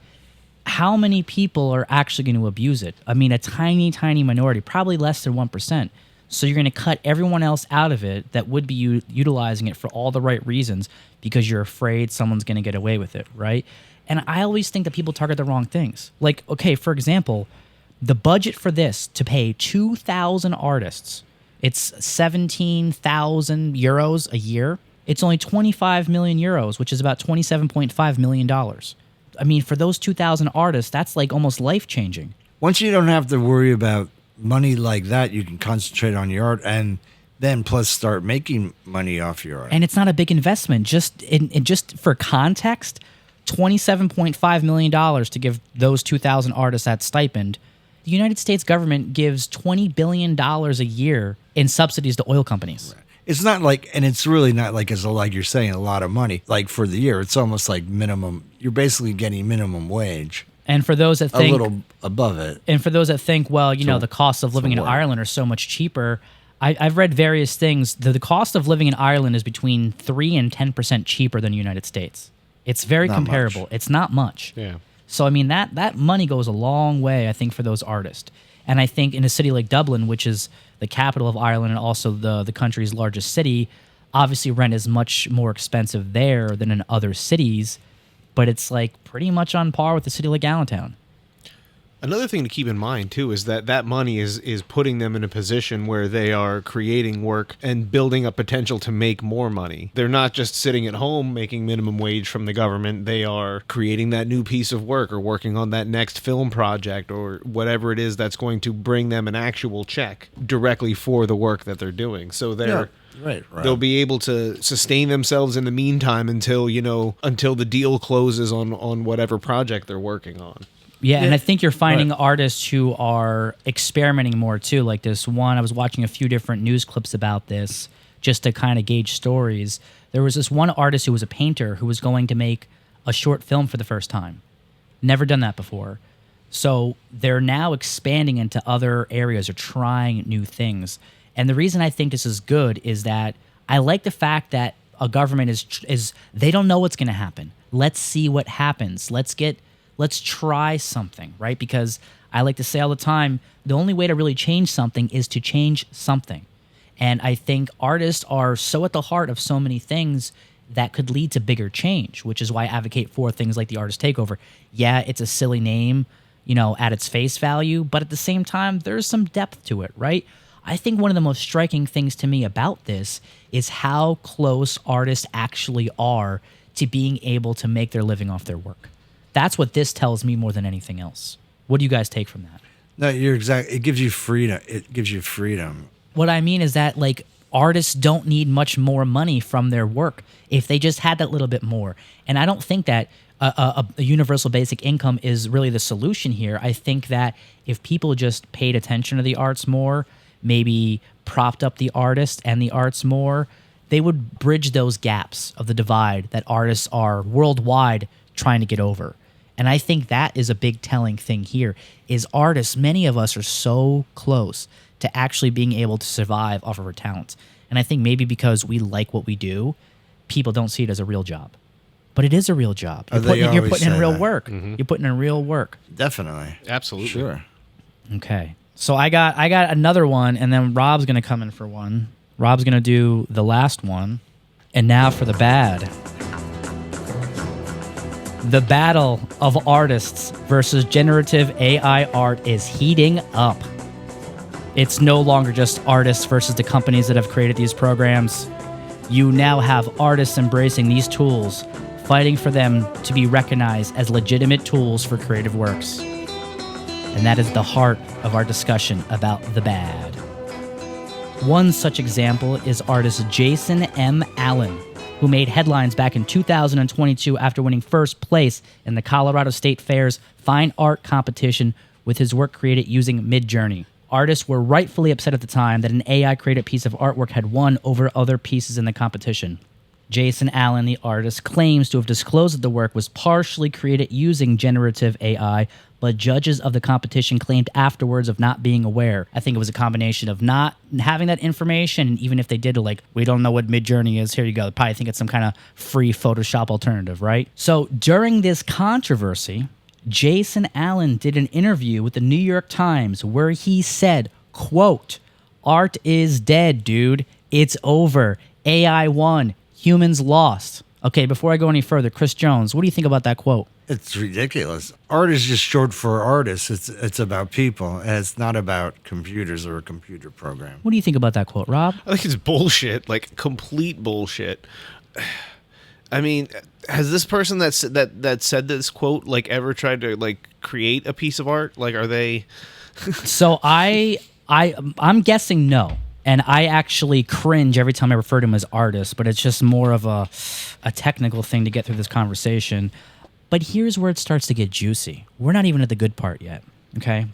how many people are actually going to abuse it? I mean, a tiny, tiny minority, probably less than 1%. So you're going to cut everyone else out of it that would be utilizing it for all the right reasons because you're afraid someone's going to get away with it, right? And I always think that people target the wrong things. Like, okay, for example, the budget for this to pay 2,000 artists, it's 17,000 euros a year. It's only 25 million euros, which is about $27.5 million. I mean, for those 2,000 artists, that's like almost life-changing. Once you don't have to worry about money like that, you can concentrate on your art and then plus start making money off your art. And it's not a big investment. Just for context, $27.5 million to give those 2,000 artists that stipend. The United States government gives $20 billion a year in subsidies to oil companies. Right. It's not like, and it's really not like, like you're saying, a lot of money. Like for the year, it's almost like minimum. You're basically getting minimum wage. And for those that think a little above it. And for those that think, well, the costs of living in Ireland are so much cheaper. I've read various things. The cost of living in Ireland is between 3 and 10% cheaper than the United States. It's very comparable. It's not much. Yeah. So, I mean, that money goes a long way, I think, for those artists. And I think in a city like Dublin, which is the capital of Ireland and also the country's largest city, obviously rent is much more expensive there than in other cities, but it's like pretty much on par with a city like Allentown. Another thing to keep in mind, too, is that money is putting them in a position where they are creating work and building up potential to make more money. They're not just sitting at home making minimum wage from the government. They are creating that new piece of work or working on that next film project or whatever it is that's going to bring them an actual check directly for the work that they're doing. So they're... Yeah. Right. They'll be able to sustain themselves in the meantime until the deal closes on whatever project they're working on. Yeah, and I think you're finding artists who are experimenting more too. Like this one, I was watching a few different news clips about this just to kind of gauge stories. There was this one artist who was a painter who was going to make a short film for the first time. Never done that before. So they're now expanding into other areas or trying new things. And the reason I think this is good is that I like the fact that a government is they don't know what's going to happen. Let's see what happens. Let's try something, right? Because I like to say all the time, the only way to really change something is to change something. And I think artists are so at the heart of so many things that could lead to bigger change, which is why I advocate for things like the Artist Takeover. Yeah, it's a silly name, at its face value, but at the same time, there's some depth to it, right? I think one of the most striking things to me about this is how close artists actually are to being able to make their living off their work. That's what this tells me more than anything else. What do you guys take from that? No, you're exactly. It gives you freedom. It gives you freedom. What I mean is that artists don't need much more money from their work if they just had that little bit more. And I don't think that a universal basic income is really the solution here. I think that if people just paid attention to the arts more, maybe propped up the artist and the arts more, they would bridge those gaps of the divide that artists are worldwide trying to get over. And I think that is a big telling thing here is artists, many of us are so close to actually being able to survive off of our talents. And I think maybe because we like what we do, people don't see it as a real job. but it is a real job. You're They putting always in say real that. work. You're putting in real work. Definitely. Absolutely. Sure. Okay. So I got another one, and then Rob's going to come in for one. Rob's going to do the last one. And now for the bad. The battle of artists versus generative AI art is heating up. It's no longer just artists versus the companies that have created these programs. You now have artists embracing these tools, fighting for them to be recognized as legitimate tools for creative works. And that is the heart of our discussion about the bad. One such example is artist Jason M. Allen, who made headlines back in 2022 after winning first place in the Colorado State Fair's Fine Art competition with his work created using Midjourney. Artists were rightfully upset at the time that an AI-created piece of artwork had won over other pieces in the competition. Jason Allen, the artist, claims to have disclosed that the work was partially created using generative AI, but judges of the competition claimed afterwards of not being aware. I think it was a combination of not having that information, and even if they did, like, we don't know what Midjourney is, here you go. They probably think it's some kind of free Photoshop alternative, right? So during this controversy, Jason Allen did an interview with the New York Times where he said, quote, "Art is dead, dude. It's over. AI won. Humans lost." Okay, before I go any further, Chris Jones, what do you think about that quote? It's ridiculous. Art is just short for artists. It's about people, and it's not about computers or a computer program. What do you think about that quote, Rob? I think it's bullshit, like complete bullshit. I mean, has this person that said this quote like ever tried to like create a piece of art? Like, are they? So I'm guessing no. And I actually cringe every time I refer to him as artist, but it's just more of a technical thing to get through this conversation. But here's where it starts to get juicy. We're not even at the good part yet, okay?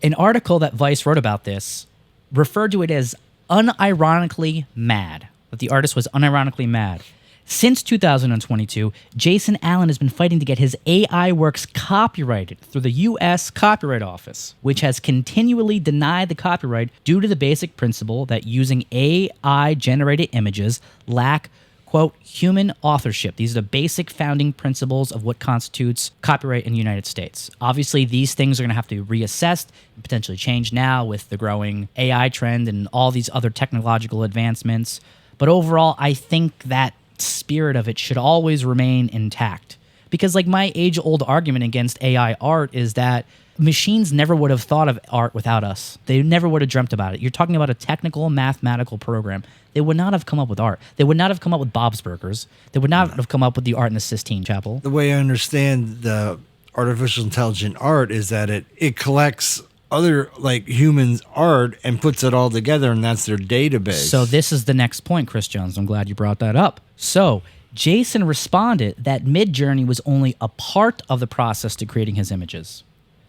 An article that Vice wrote about this referred to it as unironically mad, that the artist was unironically mad. Since 2022, Jason Allen has been fighting to get his AI works copyrighted through the U.S. Copyright Office, which has continually denied the copyright due to the basic principle that using AI-generated images lack, quote, human authorship. These are the basic founding principles of what constitutes copyright in the United States. Obviously, these things are going to have to be reassessed and potentially change now with the growing AI trend and all these other technological advancements. But overall, I think that spirit of it should always remain intact, because like my age-old argument against AI art is that machines never would have thought of art without us. They never would have dreamt about it. You're talking about a technical mathematical program. They would not have come up with art. They would not have come up with Bob's Burgers. They would not have come up with the art in the Sistine Chapel. The way I understand the artificial intelligent art is that it collects other like humans' art and puts it all together, and that's their database. So this is the next point, Chris Jones. I'm glad you brought that up. So Jason responded that Midjourney was only a part of the process to creating his images,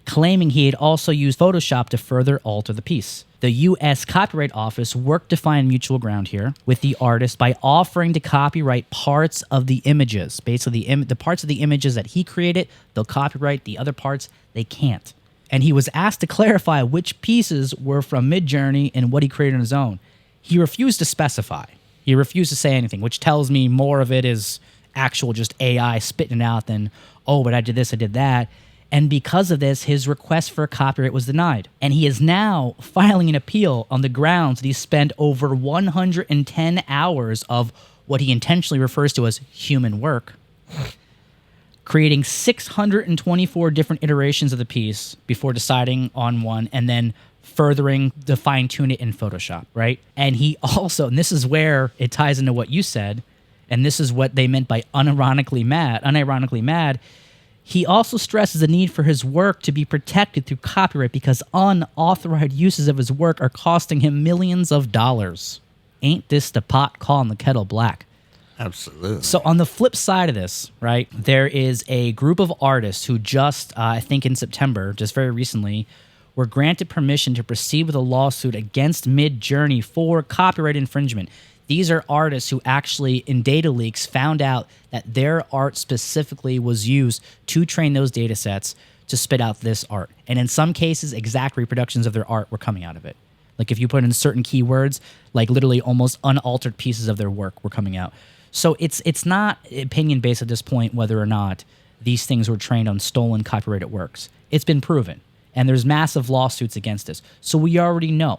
claiming he had also used Photoshop to further alter the piece. The U.S. Copyright Office worked to find mutual ground here with the artist by offering to copyright parts of the images. Basically, the parts of the images that he created, they'll copyright. The other parts, they can't. And he was asked to clarify which pieces were from Midjourney and what he created on his own. He refused to specify. He refused to say anything, which tells me more of it is actual just AI spitting it out than, oh, but I did this, I did that. And because of this, his request for copyright was denied. And he is now filing an appeal on the grounds that he spent over 110 hours of what he intentionally refers to as human work, creating 624 different iterations of the piece before deciding on one and then furthering to fine-tune it in Photoshop, right? And he also, and this is where it ties into what you said, and this is what they meant by unironically mad, he also stresses the need for his work to be protected through copyright because unauthorized uses of his work are costing him millions of dollars. Ain't this the pot calling the kettle black? Absolutely. So on the flip side of this, right, there is a group of artists who just, I think in September, just very recently, were granted permission to proceed with a lawsuit against Midjourney for copyright infringement. These are artists who actually, in data leaks, found out that their art specifically was used to train those data sets to spit out this art. And in some cases, exact reproductions of their art were coming out of it. Like if you put in certain keywords, like literally almost unaltered pieces of their work were coming out. So it's not opinion based at this point whether or not these things were trained on stolen copyrighted works. It's been proven, and there's massive lawsuits against us. So we already know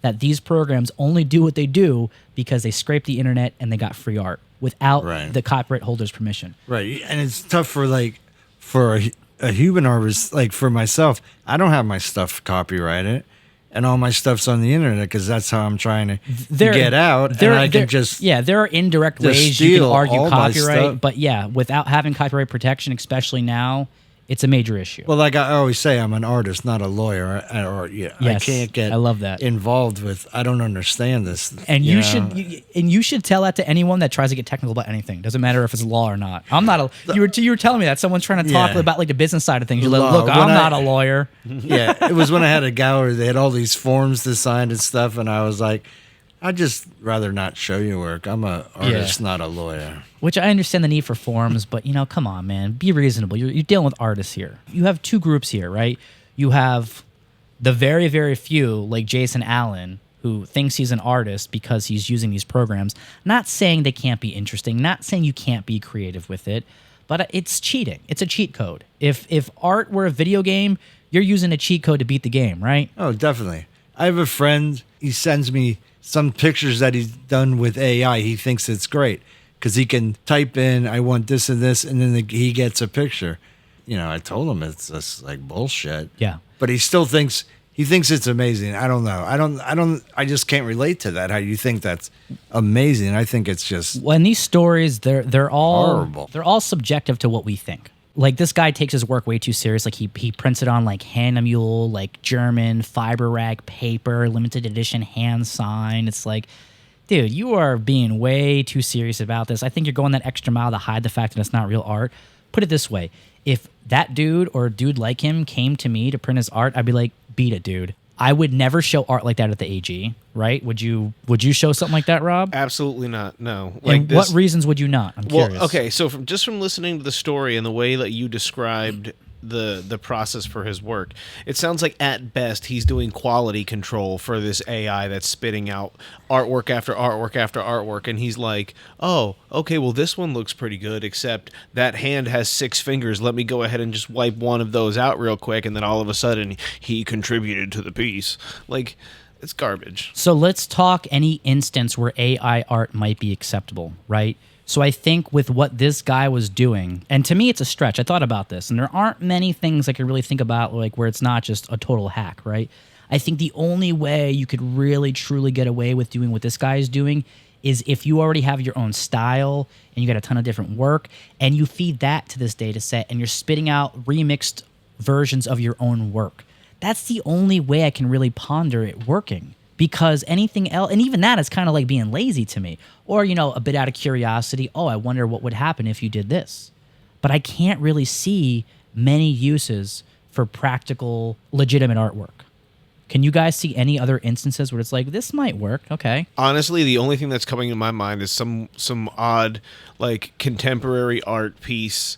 that these programs only do what they do because they scrape the internet and they got free art without the copyright holder's permission. Right, and it's tough for a human artist, like for myself. I don't have my stuff copyrighted, and all my stuff's on the internet because that's how I'm trying to get out. And I can just there are indirect ways you can argue copyright, but without having copyright protection, especially now, it's a major issue. Well, like I always say, I'm an artist, not a lawyer. I can't get I love that. involved with. I don't understand this. And you should tell that to anyone that tries to get technical about anything. Doesn't matter if it's law or not. I'm not a. You were telling me that someone's trying to talk about like the business side of things. You're like, look, I'm not a lawyer. Yeah, it was when I had a gallery. They had all these forms to sign and stuff, and I was like, I'd just rather not show you work. I'm an artist, not a lawyer. Which I understand the need for forms, but, come on, man. Be reasonable. You're dealing with artists here. You have two groups here, right? You have the very, very few, like Jason Allen, who thinks he's an artist because he's using these programs. Not saying they can't be interesting, not saying you can't be creative with it, but it's cheating. It's a cheat code. If art were a video game, you're using a cheat code to beat the game, right? Oh, definitely. I have a friend, he sends me some pictures that he's done with AI. He thinks it's great because he can type in, I want this and this, and then he gets a picture. I told him it's just like bullshit. Yeah. But he still thinks it's amazing. I don't know. I just can't relate to that. How you think that's amazing. I think it's just when these stories, they're all horrible. They're all subjective to what we think. Like, this guy takes his work way too serious. Like, he prints it on, like, Hahnemühle, like, German, fiber rag paper, limited edition hand sign. It's like, dude, you are being way too serious about this. I think you're going that extra mile to hide the fact that it's not real art. Put it this way. If that dude or a dude like him came to me to print his art, I'd be like, beat it, dude. I would never show art like that at the AG, right? Would you show something like that, Rob? Absolutely not. No. And what reasons would you not? I'm curious. Well, okay, so from listening to the story and the way that you described the process for his work, it sounds like at best he's doing quality control for this AI that's spitting out artwork after artwork after artwork, and he's like, oh, okay, well, this one looks pretty good, except that hand has 6 fingers. Let me go ahead and just wipe one of those out real quick, and then all of a sudden he contributed to the piece. Like, it's garbage. So let's talk any instance where AI art might be acceptable, right? So I think with what this guy was doing, and to me it's a stretch. I thought about this, and there aren't many things I could really think about like where it's not just a total hack, right? I think the only way you could really truly get away with doing what this guy is doing is if you already have your own style and you got a ton of different work and you feed that to this data set and you're spitting out remixed versions of your own work. That's the only way I can really ponder it working. Because anything else, and even that is kind of like being lazy to me. Or, a bit out of curiosity, oh, I wonder what would happen if you did this. But I can't really see many uses for practical, legitimate artwork. Can you guys see any other instances where it's like, this might work? Okay. Honestly, the only thing that's coming to my mind is some odd, like, contemporary art piece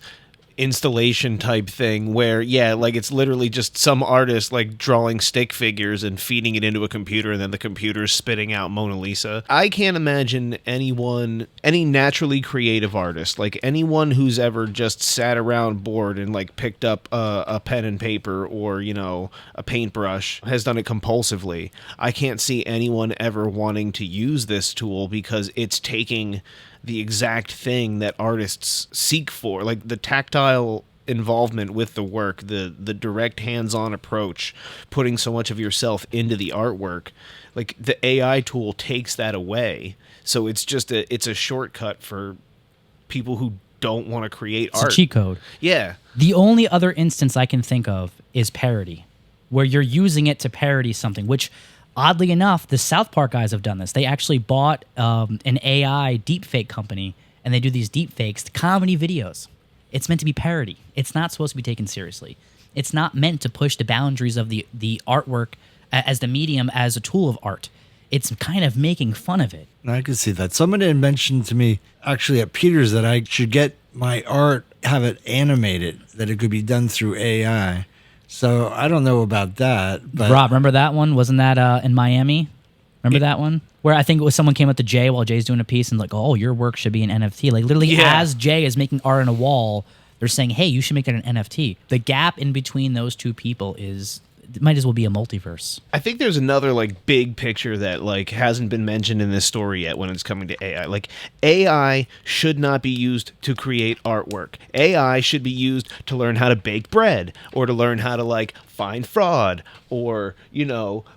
installation type thing where it's literally just some artist like drawing stick figures and feeding it into a computer, and then the computer's spitting out Mona Lisa. I can't imagine any naturally creative artist, like anyone who's ever just sat around bored and like picked up a pen and paper or a paintbrush, has done it compulsively. I can't see anyone ever wanting to use this tool because it's taking the exact thing that artists seek for, like the tactile involvement with the work, the direct hands-on approach, putting so much of yourself into the artwork. Like, the AI tool takes that away. So it's just it's a shortcut for people who don't want to create art. It's a cheat code. Yeah. The only other instance I can think of is parody, where you're using it to parody something, which oddly enough, the South Park guys have done this. They actually bought an AI deepfake company, and they do these deepfakes, comedy videos. It's meant to be parody. It's not supposed to be taken seriously. It's not meant to push the boundaries of the artwork as the medium, as a tool of art. It's kind of making fun of it. I can see that. Somebody had mentioned to me, actually at Peter's, that I should get my art, have it animated, that it could be done through AI. So I don't know about that. But Rob, remember that one? Wasn't that in Miami? Remember that one? where I think it was someone came up to Jay while Jay's doing a piece and like, oh, your work should be an NFT. Like literally as Jay is making art on a wall, they're saying, hey, you should make that an NFT. The gap in between those two people it might as well be a multiverse. I think there's another like big picture that like hasn't been mentioned in this story yet when it's coming to AI. Like AI should not be used to create artwork. AI should be used to learn how to bake bread or to learn how to like find fraud or,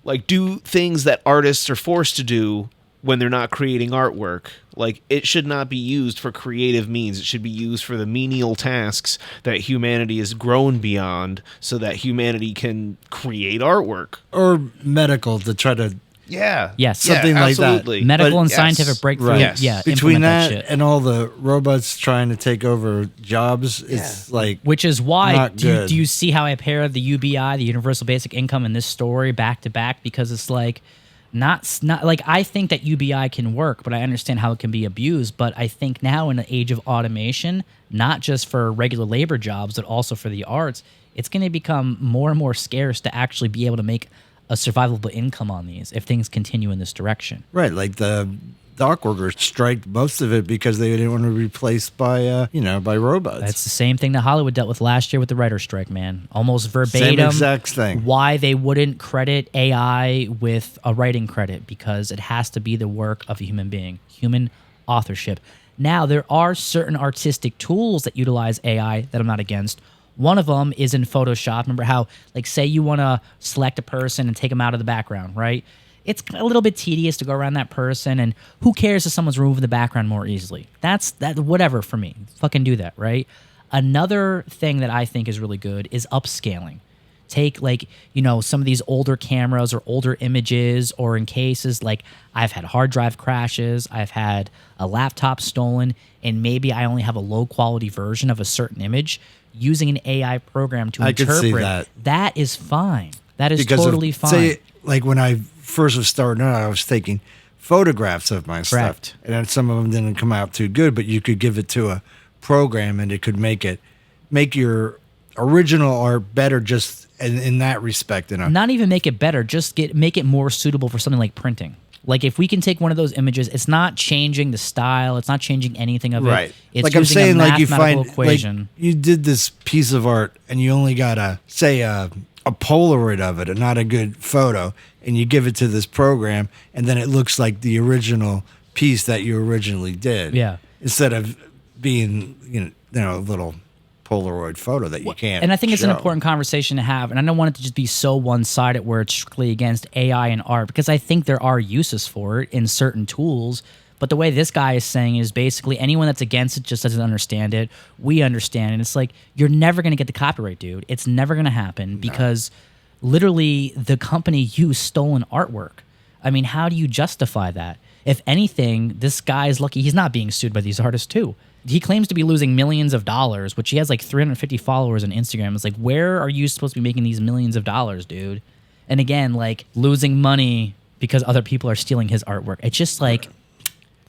like do things that artists are forced to do when they're not creating artwork. Like, it should not be used for creative means. It should be used for the menial tasks that humanity has grown beyond so that humanity can create artwork. Or medical to try to... Yeah. Yes. Something like that. Medical and scientific breakthrough. Right. Yes. Yeah. Between that shit. and all the robots trying to take over jobs, it's like... Which is why, do good. you see how I pair the UBI, the Universal Basic Income, in this story back to back? Because it's like... Not like I think that UBI can work, but I understand how it can be abused. But I think now in the age of automation, not just for regular labor jobs, but also for the arts, it's going to become more and more scarce to actually be able to make a survivable income on these if things continue in this direction. Right, like the dock workers striked most of it because they didn't want to be replaced by by robots. That's the same thing that Hollywood dealt with last year with the writer's strike, man. Almost verbatim. Same exact thing. Why they wouldn't credit AI with a writing credit, because it has to be the work of a human being, human authorship. Now, there are certain artistic tools that utilize AI that I'm not against. One of them is in Photoshop. Remember how, like, say you want to select a person and take them out of the background, right? It's a little bit tedious to go around that person, and who cares if someone's removing the background more easily? That's whatever for me. Fucking do that, right? Another thing that I think is really good is upscaling. Take some of these older cameras or older images, or in cases like I've had hard drive crashes, I've had a laptop stolen, and maybe I only have a low quality version of a certain image. Using an AI program to interpret, could see that is fine. That is because totally fine. Say, like when I first was starting out, I was taking photographs of my Correct. stuff, and then some of them didn't come out too good. But you could give it to a program, and it could make your original art better, just in that respect. Not even make it better, just make it more suitable for something like printing. Like if we can take one of those images, it's not changing the style, it's not changing anything of it. It's like using I'm saying, a like you mathematical find, equation. like you did this piece of art, and you only got a Polaroid of it, and not a good photo, and you give it to this program, and then it looks like the original piece that you originally did. Yeah. Instead of being a little Polaroid photo that you can't. And I think it's an show. important conversation to have, and I don't want it to just be so one-sided where it's strictly against AI and art, because I think there are uses for it in certain tools. But the way this guy is saying is basically anyone that's against it just doesn't understand it. We understand, and it's like you're never going to get the copyright, dude. It's never going to happen because literally the company used stolen artwork. I mean, how do you justify that? If anything, this guy is lucky he's not being sued by these artists too. He claims to be losing millions of dollars, which he has like 350 followers on Instagram. It's like, where are you supposed to be making these millions of dollars, dude? And again, like losing money because other people are stealing his artwork. It's just like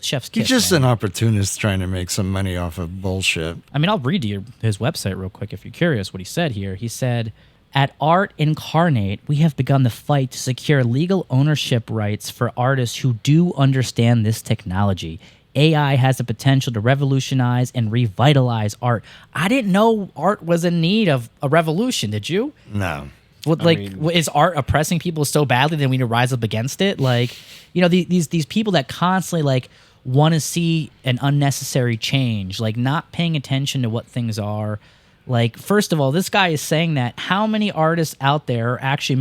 chef's kiss. He's just man. an opportunist trying to make some money off of bullshit. I mean, I'll read you his website real quick if you're curious what he said here. He said, at Art Incarnate, we have begun the fight to secure legal ownership rights for artists who do understand this technology. AI has the potential to revolutionize and revitalize art. I didn't know art was in need of a revolution. Did you? No. Is art oppressing people so badly that we need to rise up against it? Like, these people that constantly like want to see an unnecessary change, like not paying attention to what things are. Like, first of all, this guy is saying that how many artists out there are actually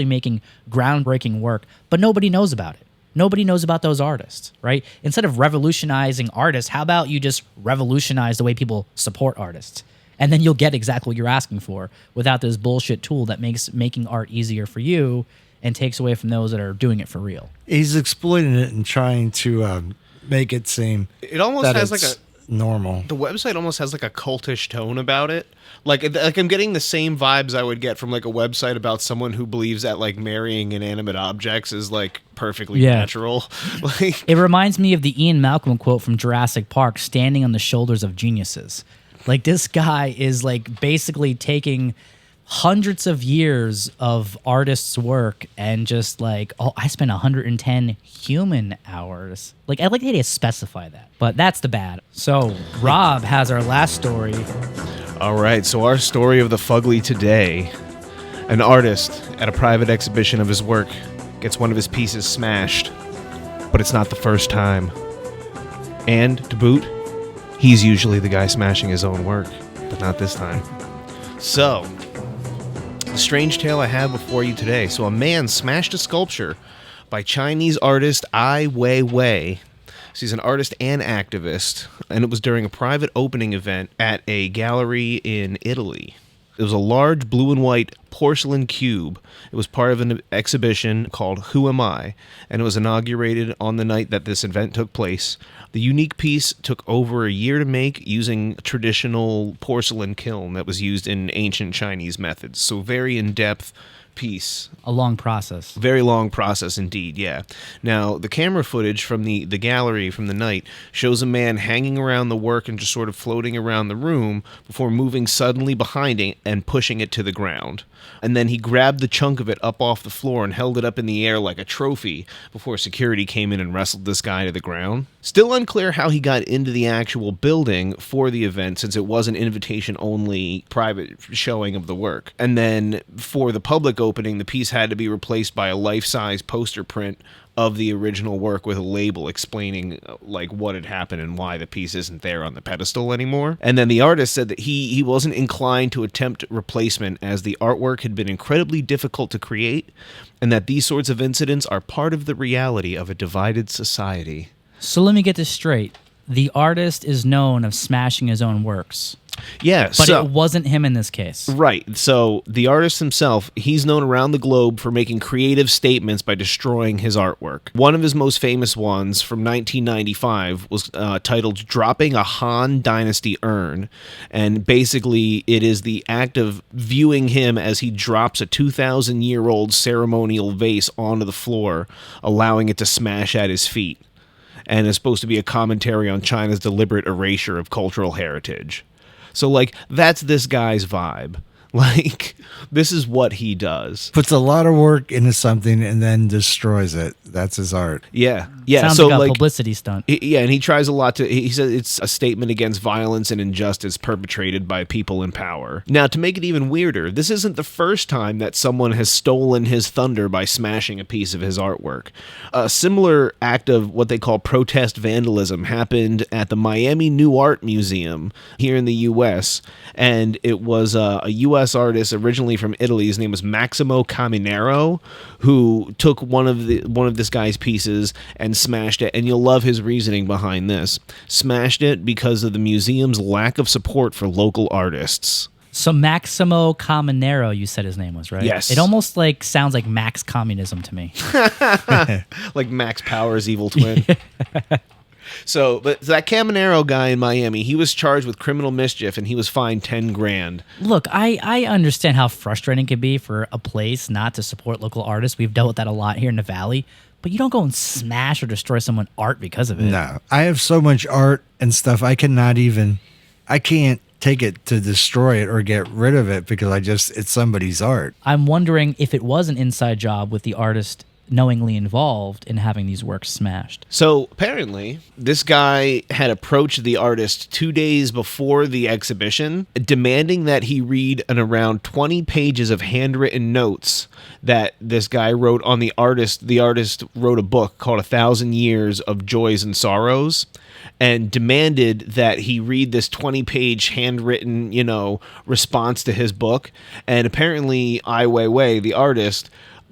making groundbreaking work, but nobody knows about it. Nobody knows about those artists, right? Instead of revolutionizing artists, how about you just revolutionize the way people support artists? And then you'll get exactly what you're asking for without this bullshit tool that makes making art easier for you and takes away from those that are doing it for real. He's exploiting it and trying to make it seem It almost that has it's like normal. the website almost has like a cultish tone about it. Like I'm getting the same vibes I would get from like a website about someone who believes that like marrying inanimate objects is like perfectly natural. Like it reminds me of the Ian Malcolm quote from Jurassic Park, standing on the shoulders of geniuses. Like this guy is like basically taking hundreds of years of artists' work and just like, oh, I spent 110 human hours. Like, I'd like to specify that, but that's the bad. So Rob has our last story. All right, so our story of the Fugly today. An artist at a private exhibition of his work gets one of his pieces smashed, but it's not the first time. And, to boot, he's usually the guy smashing his own work, but not this time. So, the strange tale I have before you today. So a man smashed a sculpture by Chinese artist Ai Weiwei. She's an artist and activist, and it was during a private opening event at a gallery in Italy. It was a large blue and white porcelain cube. It was part of an exhibition called Who Am I? And it was inaugurated on the night that this event took place. The unique piece took over a year to make using traditional porcelain kiln that was used in ancient Chinese methods. So very in-depth piece. A long process. Very long process indeed, yeah. Now, the camera footage from the gallery from the night shows a man hanging around the work and just sort of floating around the room before moving suddenly behind it and pushing it to the ground. And then he grabbed the chunk of it up off the floor and held it up in the air like a trophy before security came in and wrestled this guy to the ground. Still unclear how he got into the actual building for the event, since it was an invitation-only private showing of the work. And then for the public opening, the piece had to be replaced by a life-size poster print of the original work with a label explaining like what had happened and why the piece isn't there on the pedestal anymore. And then the artist said that he wasn't inclined to attempt replacement, as the artwork had been incredibly difficult to create, and that these sorts of incidents are part of the reality of a divided society. So let me get this straight. The artist is known of smashing his own works. Yeah, but it wasn't him in this case. Right. So the artist himself, he's known around the globe for making creative statements by destroying his artwork. One of his most famous ones from 1995 was titled Dropping a Han Dynasty Urn. And basically it is the act of viewing him as he drops a 2,000-year-old ceremonial vase onto the floor, allowing it to smash at his feet. And it's supposed to be a commentary on China's deliberate erasure of cultural heritage. So, like, that's this guy's vibe. Like, this is what he does. Puts a lot of work into something and then destroys it. That's his art. Yeah. Yeah. Sounds so, like a publicity stunt. Yeah, and he tries a lot to... He says it's a statement against violence and injustice perpetrated by people in power. Now, to make it even weirder, this isn't the first time that someone has stolen his thunder by smashing a piece of his artwork. A similar act of what they call protest vandalism happened at the Miami New Art Museum here in the U.S., and it was a U.S. artist originally from Italy. His name was Maximo Caminero, who took one of this guy's pieces and smashed it. And you'll love his reasoning behind this. Smashed it because of the museum's lack of support for local artists. So Maximo Caminero, you said his name was, right? Yes. It almost like sounds like Max Communism to me. Like Max Power's evil twin. So, but that Caminero guy in Miami, he was charged with criminal mischief and he was fined $10,000. Look, I understand how frustrating it can be for a place not to support local artists. We've dealt with that a lot here in the Valley. But you don't go and smash or destroy someone's art because of it. No. I have so much art and stuff, I can't take it to destroy it or get rid of it because it's somebody's art. I'm wondering if it was an inside job with the artist knowingly involved in having these works smashed. So apparently this guy had approached the artist 2 days before the exhibition, demanding that he read an around 20 pages of handwritten notes that this guy wrote on the artist. The artist wrote a book called 1,000 Years of Joys and Sorrows, and demanded that he read this 20-page handwritten, response to his book. And apparently Ai Weiwei, the artist,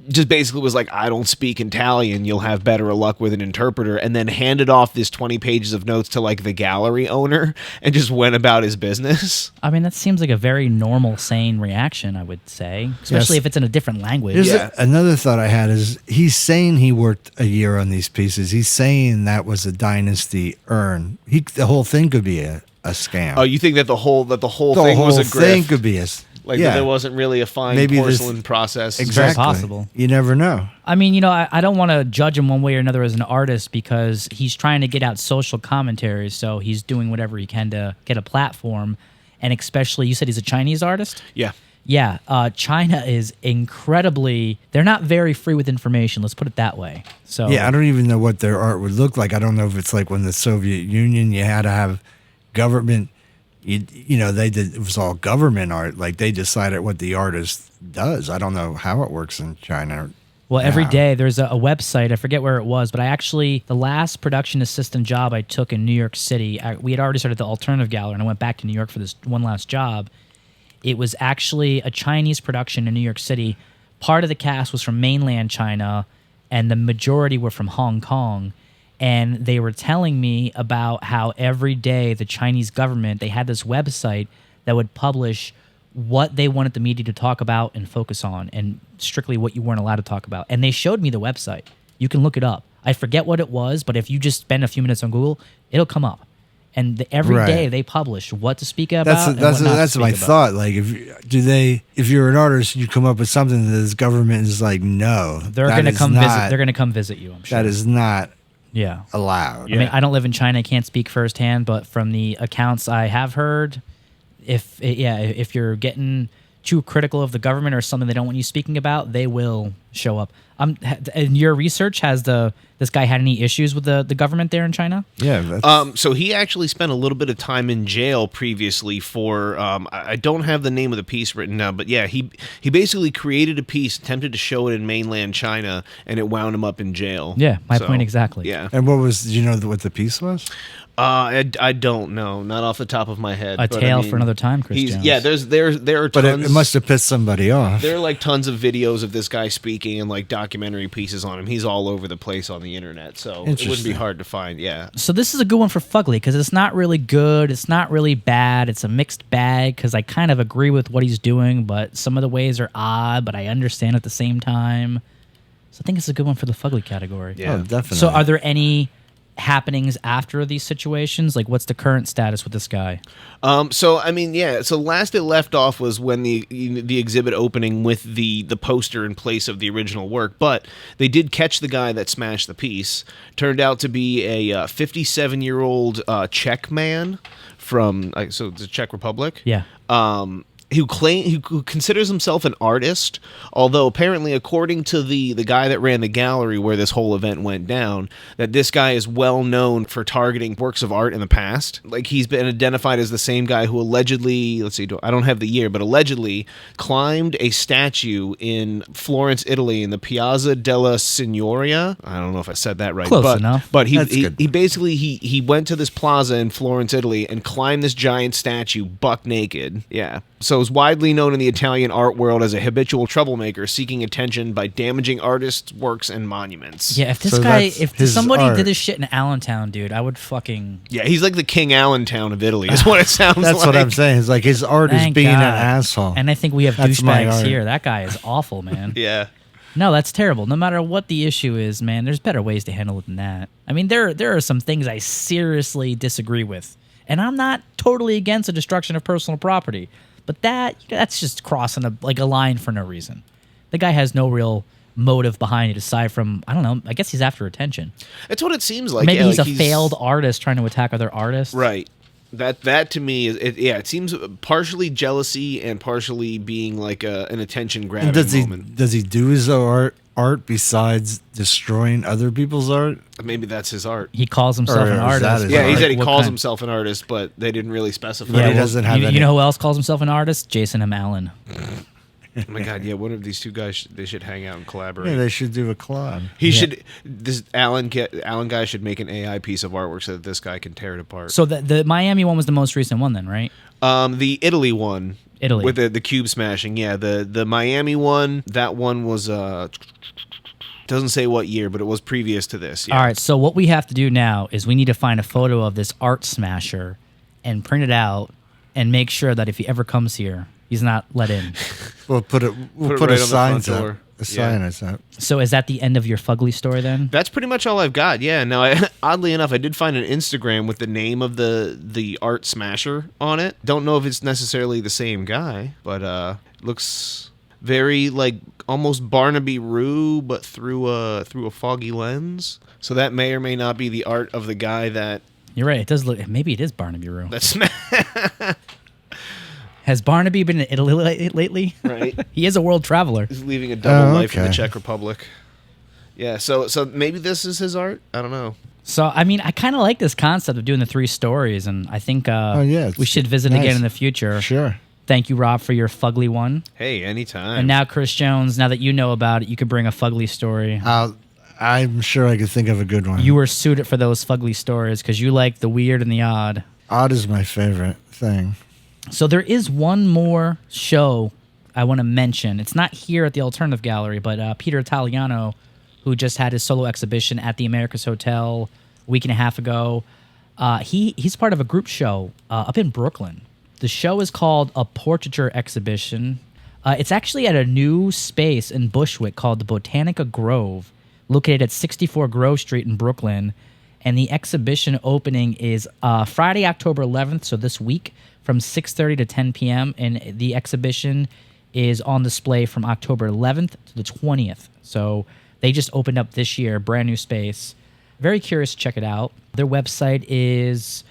just basically was like, I don't speak Italian, you'll have better luck with an interpreter, and then handed off this 20 pages of notes to like the gallery owner and just went about his business. I mean, that seems like a very normal, sane reaction, I would say, especially if it's in a different language. Another thought I had is he's saying he worked a year on these pieces. He's saying that was a dynasty urn. The whole thing could be a scam. Oh, you think that the whole thing was a grift? The whole thing could be a... Like that there wasn't really a fine porcelain process. Exactly. It's possible. You never know. I mean, I don't want to judge him one way or another as an artist because he's trying to get out social commentaries, so he's doing whatever he can to get a platform. And especially, you said he's a Chinese artist? Yeah. Yeah, China is incredibly. They're not very free with information. Let's put it that way. So Yeah, I don't even know what their art would look like. I don't know if it's like when the Soviet Union, you had to have government. You know, they did. It was all government art. Like they decided what the artist does. I don't know how it works in China. Well, every Yeah. day there's a website. I forget where it was, but the last production assistant job I took in New York City, we had already started the Alternative Gallery, and I went back to New York for this one last job. It was actually a Chinese production in New York City. Part of the cast was from mainland China, and the majority were from Hong Kong. And they were telling me about how every day the Chinese government, they had this website that would publish what they wanted the media to talk about and focus on, and strictly what you weren't allowed to talk about. And they showed me the website. You can look it up. I forget what it was, but if you just spend a few minutes on Google, it'll come up. And every Right. day they publish what to speak about. That's and what not to that's speak my about. thought. Like, if you're an artist, you come up with something that this government is like, no, They're that going to is come not- visit. They're going to come visit you. I'm sure. That is not yeah. allowed. I mean, I don't live in China. I can't speak firsthand, but from the accounts I have heard, if you're getting too critical of the government or something they don't want you speaking about, they will show up. In your research, has this guy had any issues with the government there in China? Yeah. That's, So he actually spent a little bit of time in jail previously for I don't have the name of the piece written down, but yeah, he basically created a piece, attempted to show it in mainland China, and it wound him up in jail. Yeah, my So, point exactly. Yeah, and what was? Do you know what the piece was? I don't know, not off the top of my head. A but tale I mean, for another time, Chris Jones. Yeah, there are But tons. it must have pissed somebody off. There are like tons of videos of this guy speaking and like documentary pieces on him. He's all over the place on the internet, so it wouldn't be Interesting. hard to find. Yeah. So this is a good one for Fugly because it's not really good. It's not really bad. It's a mixed bag because I kind of agree with what he's doing, but some of the ways are odd, but I understand at the same time. So I think it's a good one for the Fugly category. Yeah. Oh, definitely. So are there any happenings after these situations? Like what's the current status with this guy? So I mean, yeah. So last it left off was when the exhibit opening with the poster in place of the original work, but they did catch the guy that smashed the piece. Turned out to be a 57-year-old Czech man from so the Czech Republic. Yeah. Who considers himself an artist, although apparently, according to the guy that ran the gallery where this whole event went down, that this guy is well known for targeting works of art in the past. Like he's been identified as the same guy who allegedly, let's see, I don't have the year, but allegedly climbed a statue in Florence, Italy, in the Piazza della Signoria. I don't know if I said that right. Close enough. But That's he good. basically he went to this plaza in Florence, Italy, and climbed this giant statue buck naked. Yeah. So is widely known in the Italian art world as a habitual troublemaker seeking attention by damaging artists' works and monuments. Yeah, if this So guy, that's if his somebody art. did this shit in Allentown, dude, I would fucking... Yeah, he's like the King Allentown of Italy, is what it sounds like. That's what I'm saying. It's like his art is Thank being God. an asshole. And I think we have That's my douchebags art. here. That guy is awful, man. Yeah. No, that's terrible. No matter what the issue is, man, there's better ways to handle it than that. I mean, there are some things I seriously disagree with. And I'm not totally against the destruction of personal property. But that's just crossing a line for no reason. The guy has no real motive behind it aside from, I don't know, I guess he's after attention. That's what it seems like. Maybe Yeah, he's like a failed artist trying to attack other artists. Right. That to me is it seems partially jealousy and partially being like an attention grabbing And does he do his art besides destroying other people's art? Maybe that's his art. He calls himself Or an is that artist. his Yeah, art? he said he What calls kind? himself an artist, but they didn't really specify. But he doesn't have you any- know who else calls himself an artist? Jason M. Allen. Oh my God, yeah. One of these two guys, they should hang out and collaborate. Yeah, they should do a collab. This Alan guy should make an AI piece of artwork so that this guy can tear it apart. So the Miami one was the most recent one then, right? The Italy one, Italy. with the cube smashing. Yeah, the Miami one. That one was doesn't say what year, but it was previous to this. Yeah. All right, so what we have to do now is we need to find a photo of this art smasher and print it out and make sure that if he ever comes here, he's not let in. We'll put Put a it right on the sign front door. up. A sign Yeah. is up. So is that the end of your Fugly story then? That's pretty much all I've got. Yeah. Now, oddly enough, I did find an Instagram with the name of the art smasher on it. Don't know if it's necessarily the same guy, but looks very like almost Barnaby Rue, but through a foggy lens. So that may or may not be the art of the guy that You're right. It does look. Maybe it is Barnaby Rue. that's. Has Barnaby been in Italy lately? Right. He is a world traveler. He's leaving a double life in the okay. Czech Republic. Yeah, so maybe this is his art? I don't know. So, I mean, I kind of like this concept of doing the 3 stories, and I think we should visit nice. again in the future. Sure. Thank you, Rob, for your Fugly one. Hey, anytime. And now, Chris Jones, now that you know about it, you could bring a Fugly story. I'm sure I could think of a good one. You were suited for those Fugly stories because you like the weird and the odd. Odd is my favorite thing. So there is one more show I want to mention. It's not here at the Alternative Gallery, but Peter Italiano, who just had his solo exhibition at the Americus Hotel a week and a half ago, he's part of a group show up in Brooklyn. The show is called A Portraiture Exhibition. It's actually at a new space in Bushwick called the Botanica Grove, located at 64 Grove Street in Brooklyn. And the exhibition opening is Friday, October 11th, so this week, from 6:30 to 10 p.m. And the exhibition is on display from October 11th to the 20th. So they just opened up this year, brand new space. Very curious to check it out. Their website is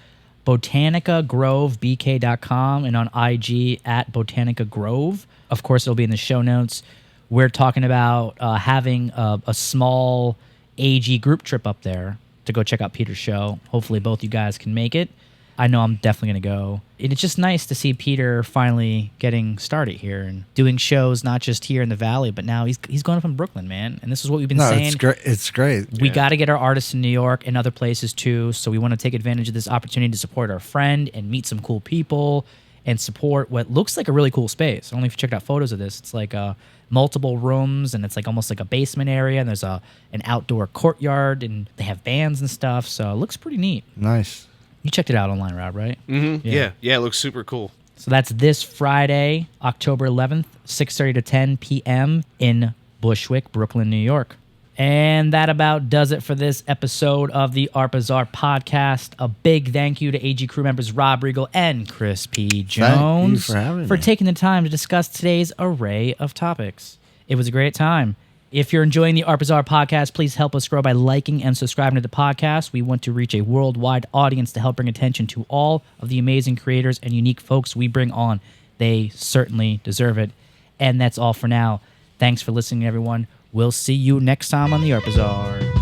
botanicagrovebk.com and on IG at Botanica Grove. Of course, it'll be in the show notes. We're talking about having a small AG group trip up there to go check out Peter's show. Hopefully both you guys can make it. I know I'm definitely going to go. And it's just nice to see Peter finally getting started here and doing shows, not just here in the Valley, but now he's going up in Brooklyn, man. And this is what we've been saying. It's great. It's great. We got to get our artists in New York and other places too. So we want to take advantage of this opportunity to support our friend and meet some cool people and support what looks like a really cool space. I don't know if you checked out photos of this. It's like multiple rooms, and it's like almost like a basement area, and there's an outdoor courtyard, and they have bands and stuff. So it looks pretty neat. Nice. You checked it out online, Rob, right? Mm-hmm. Yeah, it looks super cool. So that's this Friday, October 11th, 6:30 to 10 p.m. in Bushwick, Brooklyn, New York. And that about does it for this episode of the Art Bazaar Podcast. A big thank you to AG crew members Rob Riegel and Chris P. Jones for having me. taking the time to discuss today's array of topics. It was a great time. If you're enjoying the Art Bazaar Podcast, please help us grow by liking and subscribing to the podcast. We want to reach a worldwide audience to help bring attention to all of the amazing creators and unique folks we bring on. They certainly deserve it. And that's all for now. Thanks for listening, everyone. We'll see you next time on the Art Bazaar.